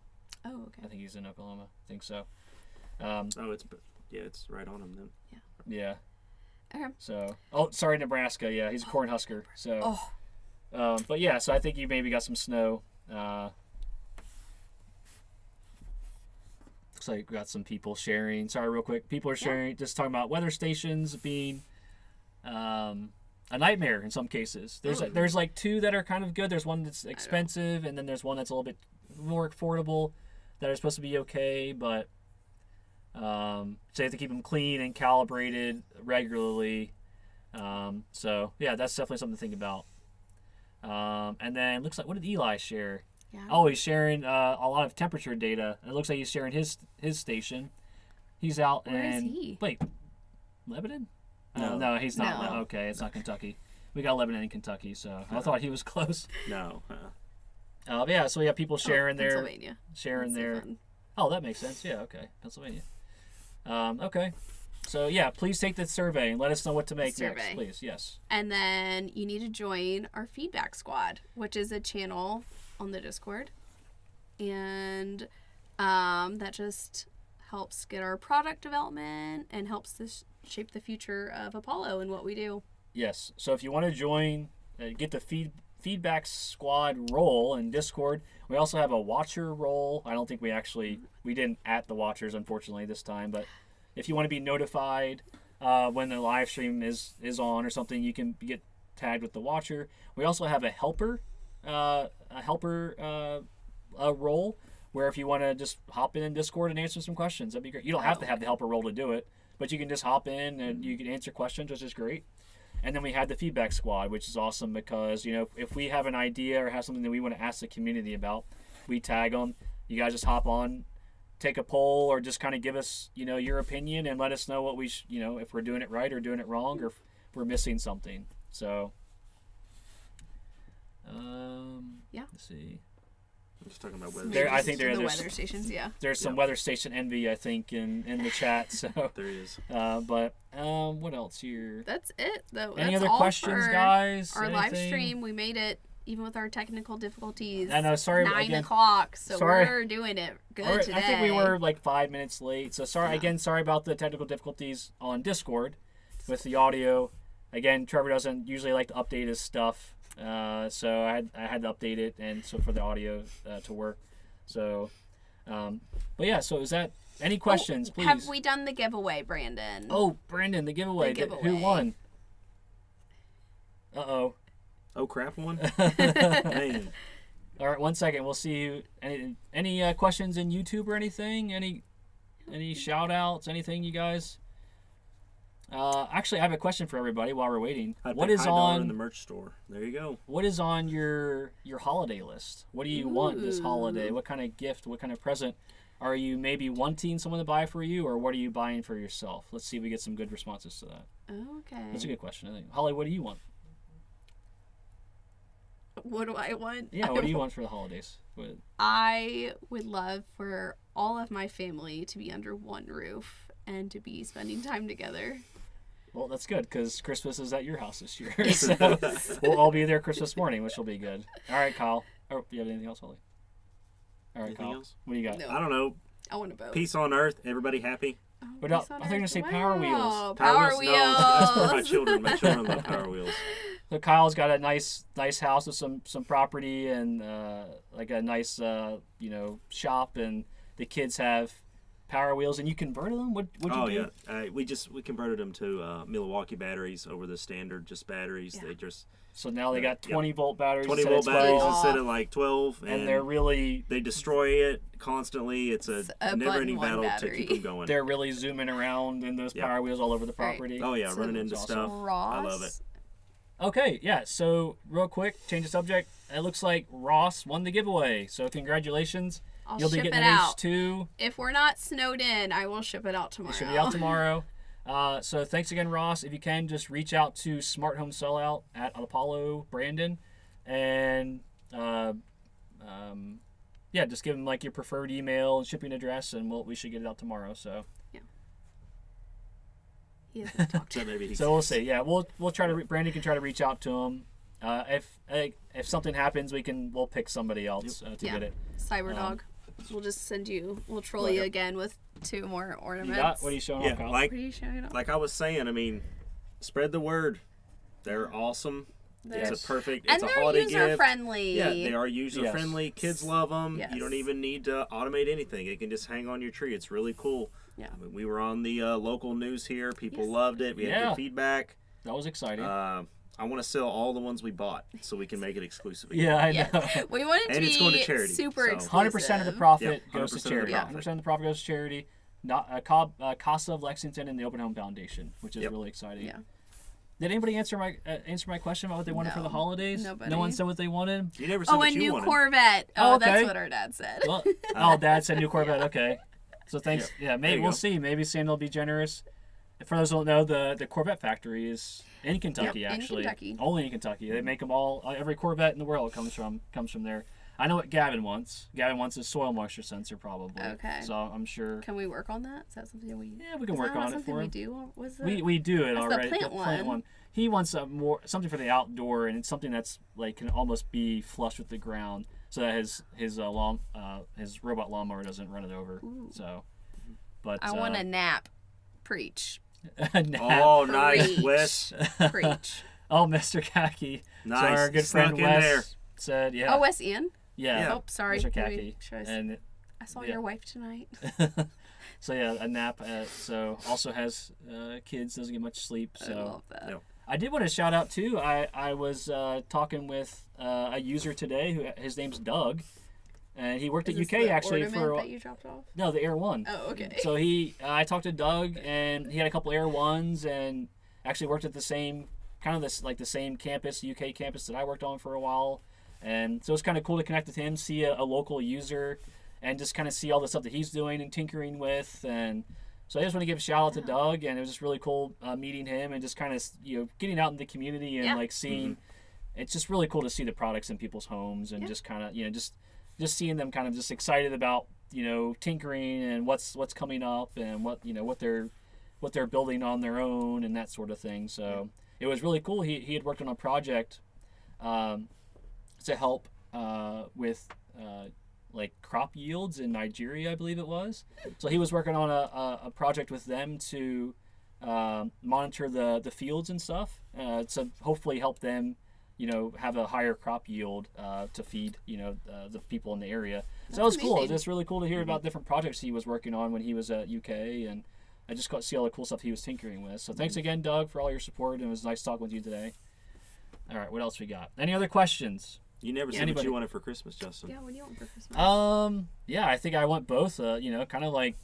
Oh, okay. I think he's in Oklahoma. I think so. It's right on him then. Yeah. Okay. So, sorry, Nebraska. Yeah, he's a Cornhusker. So, Oh. but yeah, so I think you maybe got some snow. Looks like we got some people sharing. Sorry, real quick. People are sharing, just talking about weather stations being a nightmare in some cases. There's like 2 that are kind of good. There's one that's expensive, and then there's one that's a little bit more affordable that are supposed to be okay, but so you have to keep them clean and calibrated regularly. So yeah, that's definitely something to think about. And then looks like, what did Eli share? Yeah. Oh, he's sharing a lot of temperature data. It looks like he's sharing his station. He's out Where is in he? Wait, Lebanon? No. No, he's not. No. Okay, it's not Kentucky. We got Lebanon and Kentucky, so I thought he was close. No. Yeah, so we have people sharing their Pennsylvania. sharing That's so their. fun. Oh, that makes sense. Yeah, okay, Pennsylvania. Okay, so yeah, please take the survey and let us know what to make next, Survey. please. Yes. And then you need to join our feedback squad, which is a channel on the Discord. And that just helps get our product development and helps shape the future of Apollo and what we do. Yes. So if you want to join get the feedback squad role in Discord. We also have a watcher role. I don't think we didn't at the watchers, unfortunately, this time. But if you want to be notified when the live stream is on or something, you can get tagged with the watcher. We also have a helper role, where if you want to just hop in Discord and answer some questions, that'd be great. You don't have to have the helper role to do it, but you can just hop in and you can answer questions, which is great. And then we have the feedback squad, which is awesome because, if we have an idea or have something that we want to ask the community about, we tag them. You guys just hop on, take a poll, or just kind of give us, your opinion and let us know what we, if we're doing it right or doing it wrong, or if we're missing something. So, yeah. Let's see. I'm just talking about weather. I think there's weather stations. Yeah. There's some weather station envy, I think, in the chat. So there is. But what else here? That's it, though. Any That's other all questions, for guys? Our live Anything? stream, we made it even with our technical difficulties. I know. Sorry. 9 o'clock. So sorry. we're doing it good All right, today. I think we were like 5 minutes late. So sorry again. Sorry about the technical difficulties on Discord with the audio. Again, Trevor doesn't usually like to update his stuff, so I had to update it, and so for the audio to work. So, but yeah. So is that any questions? Please. Have we done the giveaway, Brandon? Oh, Brandon, the giveaway. Who won? Uh-oh. Oh, crap one? Man. All right, 1 second. We'll see you. Any questions in YouTube or anything? Any shout-outs? Anything, you guys? Actually, I have a question for everybody while we're waiting. What is on in the merch store? There you go. What is on your holiday list? What do you want this holiday? What kind of gift? What kind of present? Are you maybe wanting someone to buy for you, or what are you buying for yourself? Let's see if we get some good responses to that. Okay. That's a good question, I think. Holly, what do you want? What do I want? Yeah, what do you want for the holidays? I would love for all of my family to be under one roof and to be spending time together. Well, that's good, because Christmas is at your house this year. So we'll all be there Christmas morning, which will be good. All right, Kyle. Oh, do you have anything else, Holly? All right, Anything Kyle. else? What do you got? No. I don't know. I want a boat. Peace on Earth. Everybody happy? Oh, What else? peace on I think you're going earth. to say Power Wheels. Wow, Power Wheels. No, that's for my children. My children love Power Wheels. So Kyle's got a nice house with some property and like a nice shop, and the kids have Power Wheels, and you converted them. What'd you do? Yeah, we converted them to Milwaukee batteries over the standard just batteries. Yeah. They just So now they got 20 volt batteries. 20 instead of volt batteries 12, instead of like 12, and they're really they destroy it constantly. It's a never-ending button one battle to battery. keep them going. they're really zooming around in those Yep. Power Wheels all over the property. Oh yeah, So running into awesome. stuff. Ross, I love it. Okay, yeah. So real quick, change the subject. It looks like Ross won the giveaway. So congratulations. I'll You'll be ship getting it an out. H2. If we're not snowed in, I will ship it out tomorrow. It should be out tomorrow. So thanks again, Ross. If you can, just reach out to Smart Home Sellout at Apollo Brandon, and just give him like your preferred email and shipping address, and we should get it out tomorrow. So He hasn't talked So maybe he so we'll see. Yeah, we'll try to. Brandon can try to reach out to him. If something happens, we'll pick somebody else to get it. Cyberdog. We'll just send you. We'll troll you again with 2 more ornaments. You got? What are you showing off, Kyle? What are you showing off? like I was saying, I mean, spread the word. They're awesome. Yes. It's a perfect. And It's a they're holiday user gift. friendly. Yeah, they are user friendly. Yes. Kids love them. Yes. You don't even need to automate anything. It can just hang on your tree. It's really cool. Yeah. I mean, we were on the local news here. People Yes. loved it. We had good feedback. That was exciting. I want to sell all the ones we bought so we can make it exclusive again. yeah, I Yeah. know. We want it to And be it's going to charity, super so- exclusive. 100% of the profit Yep, goes to 100% of the charity. profit. 100% of the profit goes to charity. Not Casa of Lexington and the Open Home Foundation, which is really exciting. Yeah. Did anybody answer my question about what they wanted for the No, holidays? nobody. No one said what they wanted. You never said Oh, what a you new wanted. Corvette. Oh, Oh, okay. that's what our dad said. Well, oh, Dad said new Corvette. Okay. So thanks. Yeah, There maybe you we'll go. see. Maybe Santa will be generous. For those who don't know, the Corvette factory is in Kentucky. Yep, in Actually, Kentucky. only in Kentucky. They make them all. Every Corvette in the world comes from there. I know what Gavin wants. Gavin wants a soil moisture sensor, probably. Okay. So I'm sure. Can we work on that? Is that something we? Yeah, we can is work that not on it something for we him. do? Or was it? We do it That's the already. plant one. He wants something for the outdoor, and it's something that's like can almost be flush with the ground, so that his robot lawnmower doesn't run it over. Ooh. So, but I want a nap. Preach. nap. Oh, nice, Preach. Wes. Preach. Oh, Mr. Khaki. Nice. So our good Snuck friend in Wes there. said, yeah. Oh, Wes Ian? Yeah. Oh, sorry. Mr. Maybe Khaki. And I saw yeah. your wife tonight. so yeah, a nap. So also has kids, doesn't get much sleep. So I love that. Yep. I did want to shout out too. I was talking with a user today who his name's Doug, and he worked Is at this UK the actually ornament for that you dropped off? no the Air One. Oh, okay. So I talked to Doug, and he had a couple Air Ones, and actually worked at the same the same campus, UK campus that I worked on for a while, and so it's kind of cool to connect with him, see a local user, and just kind of see all the stuff that he's doing and tinkering with, and so I just want to give a shout out to Doug, and it was just really cool meeting him and just kind of getting out in the community and like seeing. It's just really cool to see the products in people's homes and just kind of just seeing them kind of just excited about tinkering and what's coming up and what they're building on their own and that sort of thing. So it was really cool. He had worked on a project to help with like crop yields in Nigeria, I believe it was. So he was working on a project with them to monitor the fields and stuff to hopefully help them have a higher crop yield to feed the people in the area. So that was cool. It was just really cool to hear about different projects he was working on when he was at UK, and I just got to see all the cool stuff he was tinkering with. So thanks again, Doug, for all your support, and it was nice talking with you today. All right, what else we got? Any other questions? You never said what you wanted for Christmas, Justin. Yeah, what do you want for Christmas? Yeah, I think I want both. Kind of like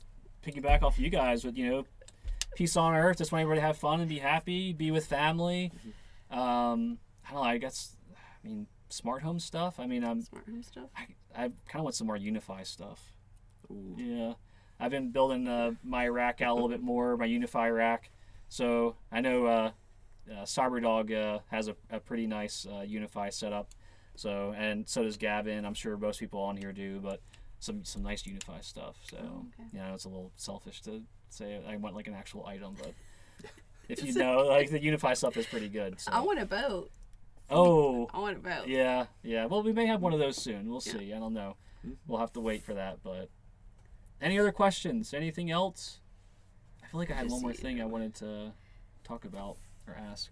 piggyback off you guys with peace on earth. Just want everybody to have fun and be happy, be with family. I don't know. I mean, smart home stuff. Smart home stuff. I kind of want some more Unify stuff. Ooh. Yeah, I've been building my rack out a little bit more, my Unify rack. So I know Cyberdog has a pretty nice Unify setup. So, and so does Gavin. I'm sure most people on here do, but some nice Unify stuff. So, it's a little selfish to say I want like an actual item, but if you know, like the Unify stuff is pretty good. So. I want a boat. Oh. I want a boat. Yeah. Well, we may have one of those soon. We'll see. I don't know. We'll have to wait for that. But any other questions? Anything else? I feel like I had one more thing I wanted to talk about or ask.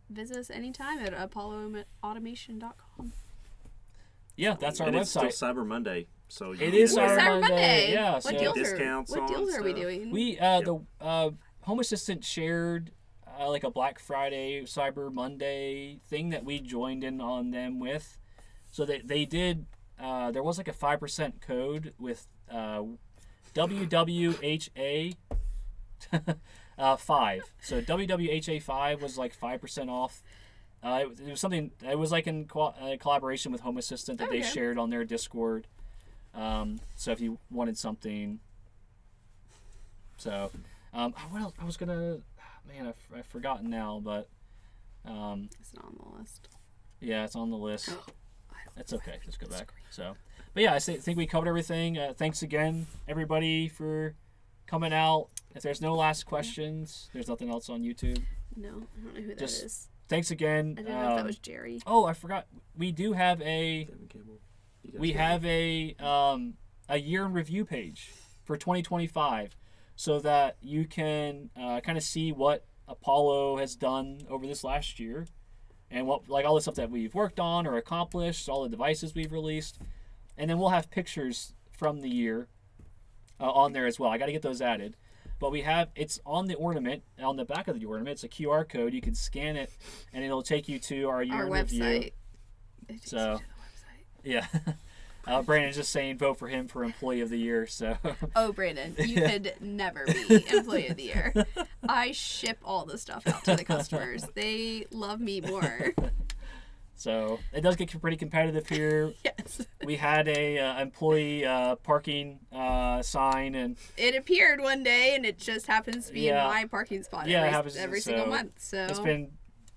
Visit us anytime at apolloautomation.com. Yeah, that's our and website. It's still Cyber Monday, so it is Cyber Monday. Yeah. What so deals are we doing? We the Home Assistant shared like a Black Friday, Cyber Monday thing that we joined in on them with. So they did. There was like a 5% code with WWHA 5. So WWHA 5 was like 5% off. It was something. It was like in collaboration with Home Assistant that they shared on their Discord. So if you wanted something, what else? I was gonna. Man, I've forgotten now, but it's not on the list. Yeah, it's on the list. That's okay. Just go back. So, but yeah, I think we covered everything. Thanks again, everybody, for coming out. If there's no last questions, there's nothing else on YouTube. No, I don't know who that is. Thanks again. I didn't know if that was Jerry. Oh, I forgot. We do have a year in review page for 2025, so that you can kind of see what Apollo has done over this last year, and what all the stuff that we've worked on or accomplished, all the devices we've released, and then we'll have pictures from the year on there as well. I got to get those added. But it's on the ornament, on the back of the ornament. It's a QR code. You can scan it, and it'll take you to our year in review. So, yeah. Brandon's just saying vote for him for Employee of the Year. So. Oh, Brandon, you could never be Employee of the Year. I ship all the stuff out to the customers. They love me more. So it does get pretty competitive here. Yes. We had a employee parking sign, and it appeared one day, and it just happens to be in my parking spot every single month. So it's been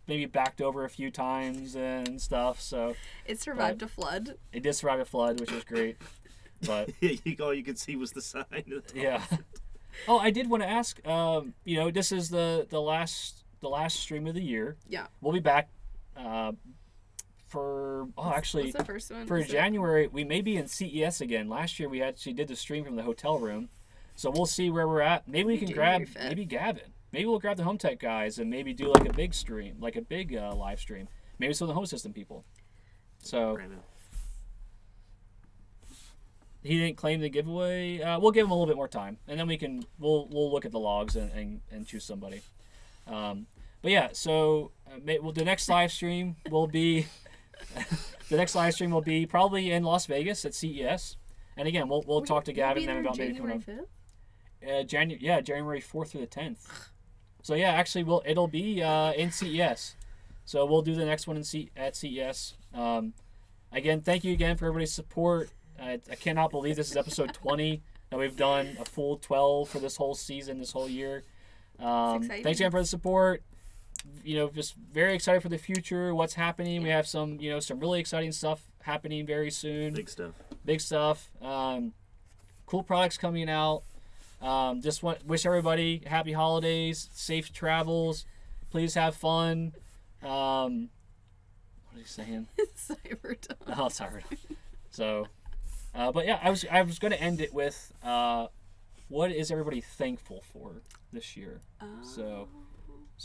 maybe backed over a few times and stuff. So it survived a flood. It did survive a flood, which was great. But all you could see was the sign. Yeah. Oh, I did want to ask. This is the last stream of the year. Yeah. We'll be back. What's the first one? For January, we may be in CES again. Last year, we actually did the stream from the hotel room. So we'll see where we're at. Maybe we can June grab 5th. maybe Gavin. Maybe we'll grab the Home Tech guys and maybe do like a big stream, like a big live stream. Maybe some of the Home System people. So Brandon. he didn't claim the giveaway. We'll give him a little bit more time, and then we'll look at the logs and choose somebody. But yeah, so the next live stream will be probably in Las Vegas at CES. And again, we'll talk to Gavin and them about maybe coming up. January 4th through the 10th. So yeah, actually, it'll be in CES. So we'll do the next one at CES. Again, thank you again for everybody's support. I cannot believe this is episode 20 that we've done a full 12 for this whole season, this whole year. Thanks again for the support. Just very excited for the future. What's happening? We have some really exciting stuff happening very soon. Big stuff. Cool products coming out. Just wish everybody happy holidays, safe travels. Please have fun. What are you saying? Cybertime. Oh, Cybertime. So, but yeah, I was going to end it with what is everybody thankful for this year? So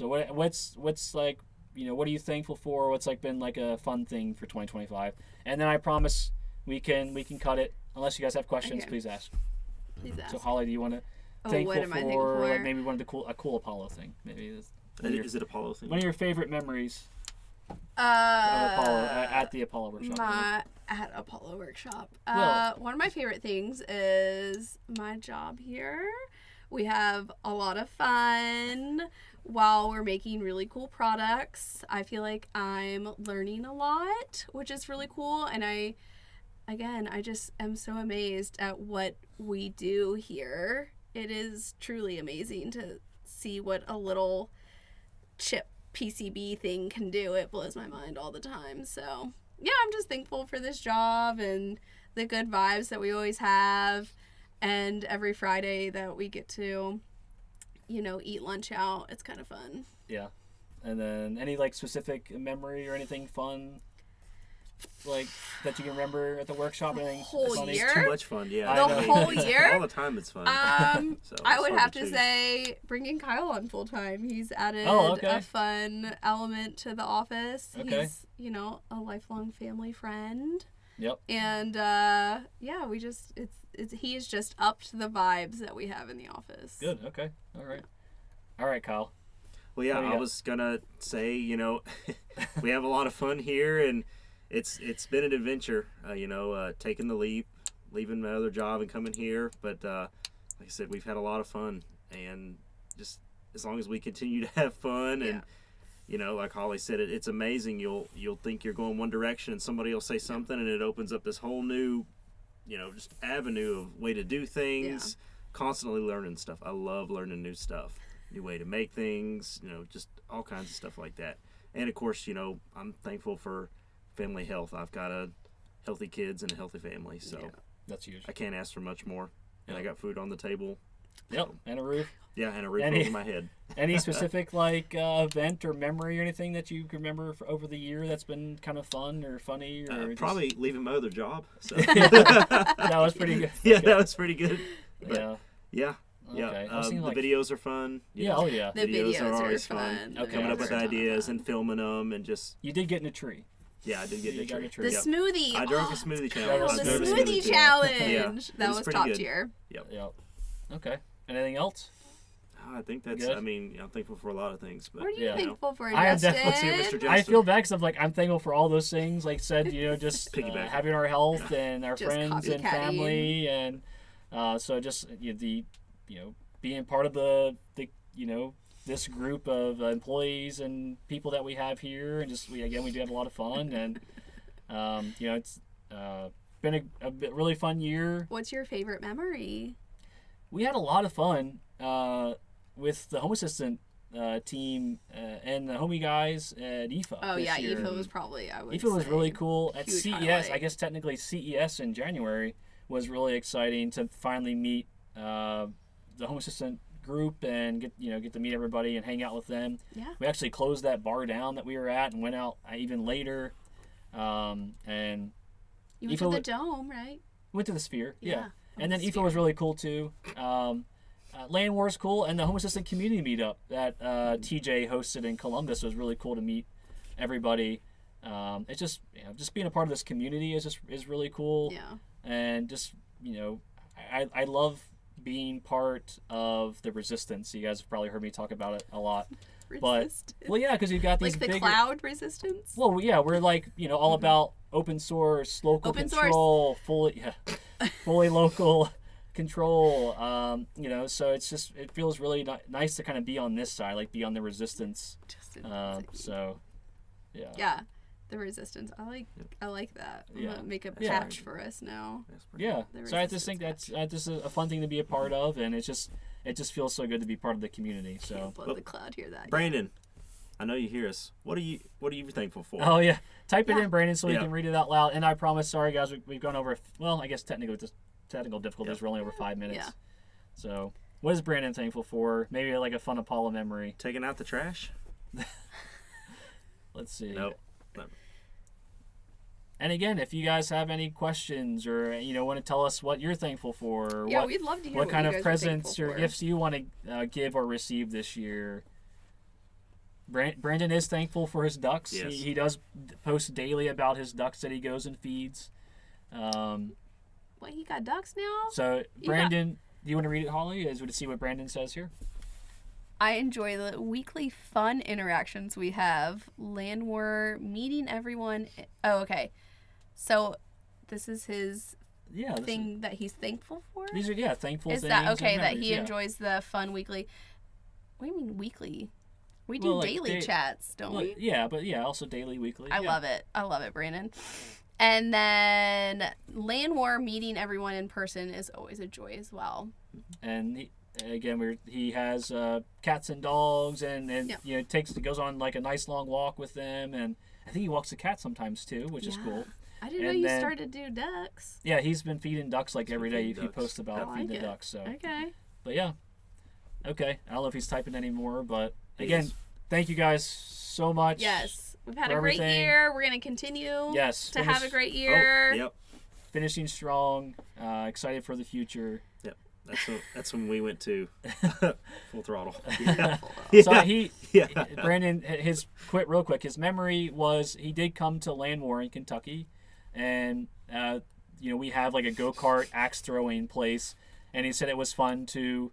what's like, what are you thankful for? What's like been like a fun thing for 2025? And then I promise we can cut it. Unless you guys have questions, Okay. please ask. Please ask. So Holly, do you want to what am I thankful for? like maybe one of a cool Apollo thing? Maybe Is it Apollo thing? one of your favorite memories of Apollo at the Apollo workshop. At Apollo Workshop. Well- One of my favorite things is my job here. We have a lot of fun while we're making really cool products. I feel like I'm learning a lot, which is really cool. And I just am so amazed at what we do here. It is truly amazing to see what a little chip PCB thing can do. It blows my mind all the time. So yeah, I'm just thankful for this job and the good vibes that we always have, and every Friday that we get to, eat lunch out. It's kind of fun. Yeah. And then any like specific memory or anything fun like that you can remember at the workshop? Anything whole funny? year? It's too much fun, yeah. The whole year? All the time it's fun. So I it's would hard have to choose. say bringing Kyle on full time. He's added okay. a fun element to the office. Okay. He's, a lifelong family friend. Yep. And he's just upped the vibes that we have in the office. Good. Okay. All right, Kyle. Well, yeah, What do you I got? was gonna say, we have a lot of fun here, and it's been an adventure. Taking the leap, leaving my other job, and coming here. But like I said, we've had a lot of fun, and just as long as we continue to have fun, and like Holly said, it's amazing. You'll think you're going one direction, and somebody will say something, and it opens up this whole new, just avenue of way to do things. Constantly learning stuff. I love learning new stuff. New way to make things, just all kinds of stuff like that. And of course, I'm thankful for family health. I've got healthy kids and a healthy family, so That's huge. I can't ask for much more. And I got food on the table. Yep. And a roof. Yeah, and a roof Any- over my head. Any specific like event or memory or anything that you can remember over the year that's been kind of fun or funny or just- Probably leaving my other job. So that was pretty good. yeah, that was pretty good. But, Yeah. yeah. Okay. Yeah, I've seen, the like- videos are fun. Yeah. Oh yeah. The videos are are always fun. Okay. Coming up with Videos are ideas fun. and filming them, and just You did get in a tree. yeah, I did get You in got a a tree. The Yep. smoothie. I drank a Oh, smoothie Yeah, challenge. the I drank a smoothie challenge. challenge. Yeah, it That was was pretty top good. tier. Yep. Yep. Okay. Anything else? I think that's. Good. I mean, I'm thankful for a lot of things, but What are you Yeah. thankful for, I am Justin? definitely Mr. Justin. I feel bad because I'm thankful for all those things. Like I said, just Piggyback. having our health and our Just friends and copycatting. family, and so just being part of the this group of employees and people that we have here, and just we do have a lot of fun, and it's been a really fun year. What's your favorite memory? We had a lot of fun with the Home Assistant team and the Homie guys at IFA. Oh this yeah, year. EFO was probably IFA was really cool. At huge CES, highlight. I guess technically CES in January was really exciting to finally meet the Home Assistant group and get to meet everybody and hang out with them. Yeah. We actually closed that bar down that we were at and went out even later. And You went EFO to the dome, right? went to the Sphere. Yeah. And then ESPHome was really cool too. LANWAR is cool, and the Home Assistant Community Meetup that TJ hosted in Columbus was really cool to meet everybody. It's just just being a part of this community is really cool. Yeah. And just I love being part of the resistance. You guys have probably heard me talk about it a lot. Resistance. But well, yeah, because you've got these like the bigger, cloud resistance. Well, yeah, we're like all about open source, local control, fully local control. So it feels really nice to kind of be on this side, like be on the resistance. So, yeah. Yeah, the resistance. I like that. I'm gonna make a patch for us now. Yeah. So I just think that's just a fun thing to be a part of, and it just feels so good to be part of the community. So let the cloud hear that. Brandon, I know you hear us. What are you thankful for? Oh yeah, type it in, Brandon, so we can read it out loud. And I promise, sorry guys, we've gone over. Well, I guess technical difficulties. We're only over 5 minutes. Yeah. So what is Brandon thankful for? Maybe like a fun Apollo memory. Taking out the trash. Let's see. Nope. And again, if you guys have any questions or want to tell us what you're thankful for, or we'd love to hear what kind you of guys are presents thankful or for. gifts you want to give or receive this year. Brandon is thankful for his ducks. Yes. He does post daily about his ducks that he goes and feeds. What, he got ducks now? So Brandon, do you want to read it, Holly? To see what Brandon says here? I enjoy the weekly fun interactions we have. LANWAR meeting everyone. Oh, okay. So this is his thing that he's thankful for? These are, thankful is things. That okay, and that memories, he enjoys the fun weekly. What do you mean weekly? We do daily chats, don't we? Yeah, but also daily, weekly. I love it. I love it, Brandon. And then LANWAR meeting everyone in person is always a joy as well. And he has cats and dogs, and goes on like a nice long walk with them, and I think he walks the cat sometimes too, which is cool. I didn't know you started to do ducks. Yeah, he's been feeding ducks like every day. He posts about feeding the ducks. So okay. But yeah, okay. I don't know if he's typing anymore, but again, thank you guys so much. Yes, we've had a great year. We're gonna continue. Yes, to have a great year. Oh, yep. Finishing strong. Excited for the future. Yep. That's when we went to full throttle. So Brandon, real quick, his memory was he did come to LANWAR in Kentucky, and we have like a go-kart axe throwing place, and he said it was fun to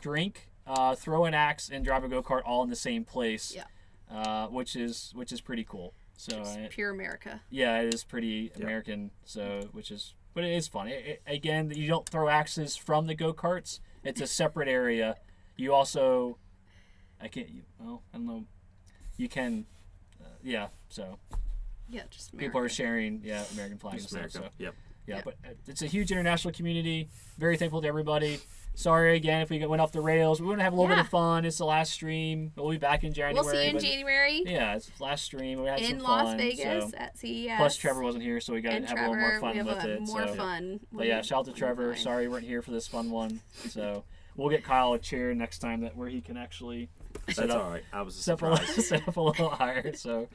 drink, throw an axe, and drive a go-kart all in the same place. Yeah. Which is pretty cool. So pure America. Yeah, it is pretty American. So but it is fun. Again, you don't throw axes from the go-karts. It's a separate area. You also, I don't know. You can, so. Yeah, just America. People are sharing, American flags and stuff. So. Yep. Yeah, but it's a huge international community. Very thankful to everybody. Sorry again if we went off the rails. We want to have a little bit of fun. It's the last stream. We'll be back in January. We'll see you in January. Yeah, it's the last stream. We had in some Las fun, Vegas at CES. Plus Trevor wasn't here, so we got to have a little more fun with it. More fun. But yeah, shout out to Trevor. Sorry you weren't here for this fun one. So we'll get Kyle a chair next time where he can actually set up. All right. I was surprised. Set up a little higher. So,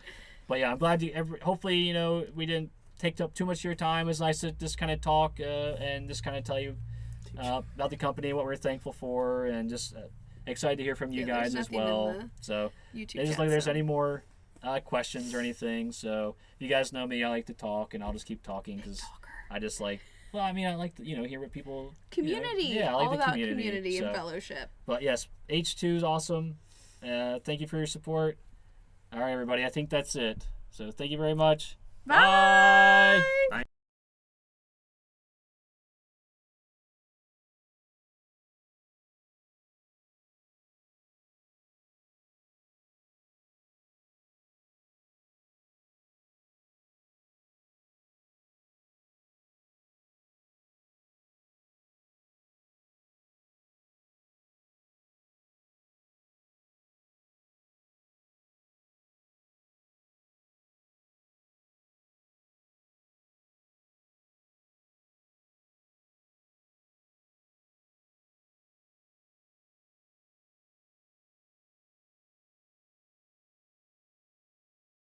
but yeah, I'm glad hopefully we didn't take up too much of your time. It was nice to just kind of talk and just kind of tell you about the company, what we're thankful for, and just excited to hear from you guys as well. So just like there's any more questions or anything. So you guys know me, I like to talk, and I'll just keep talking because I just like. Well, I mean, I like to hear what people. Community. I like all the about community and fellowship. But yes, H2 is awesome. Thank you for your support. All right, everybody. I think that's it. So thank you very much. Bye. Bye.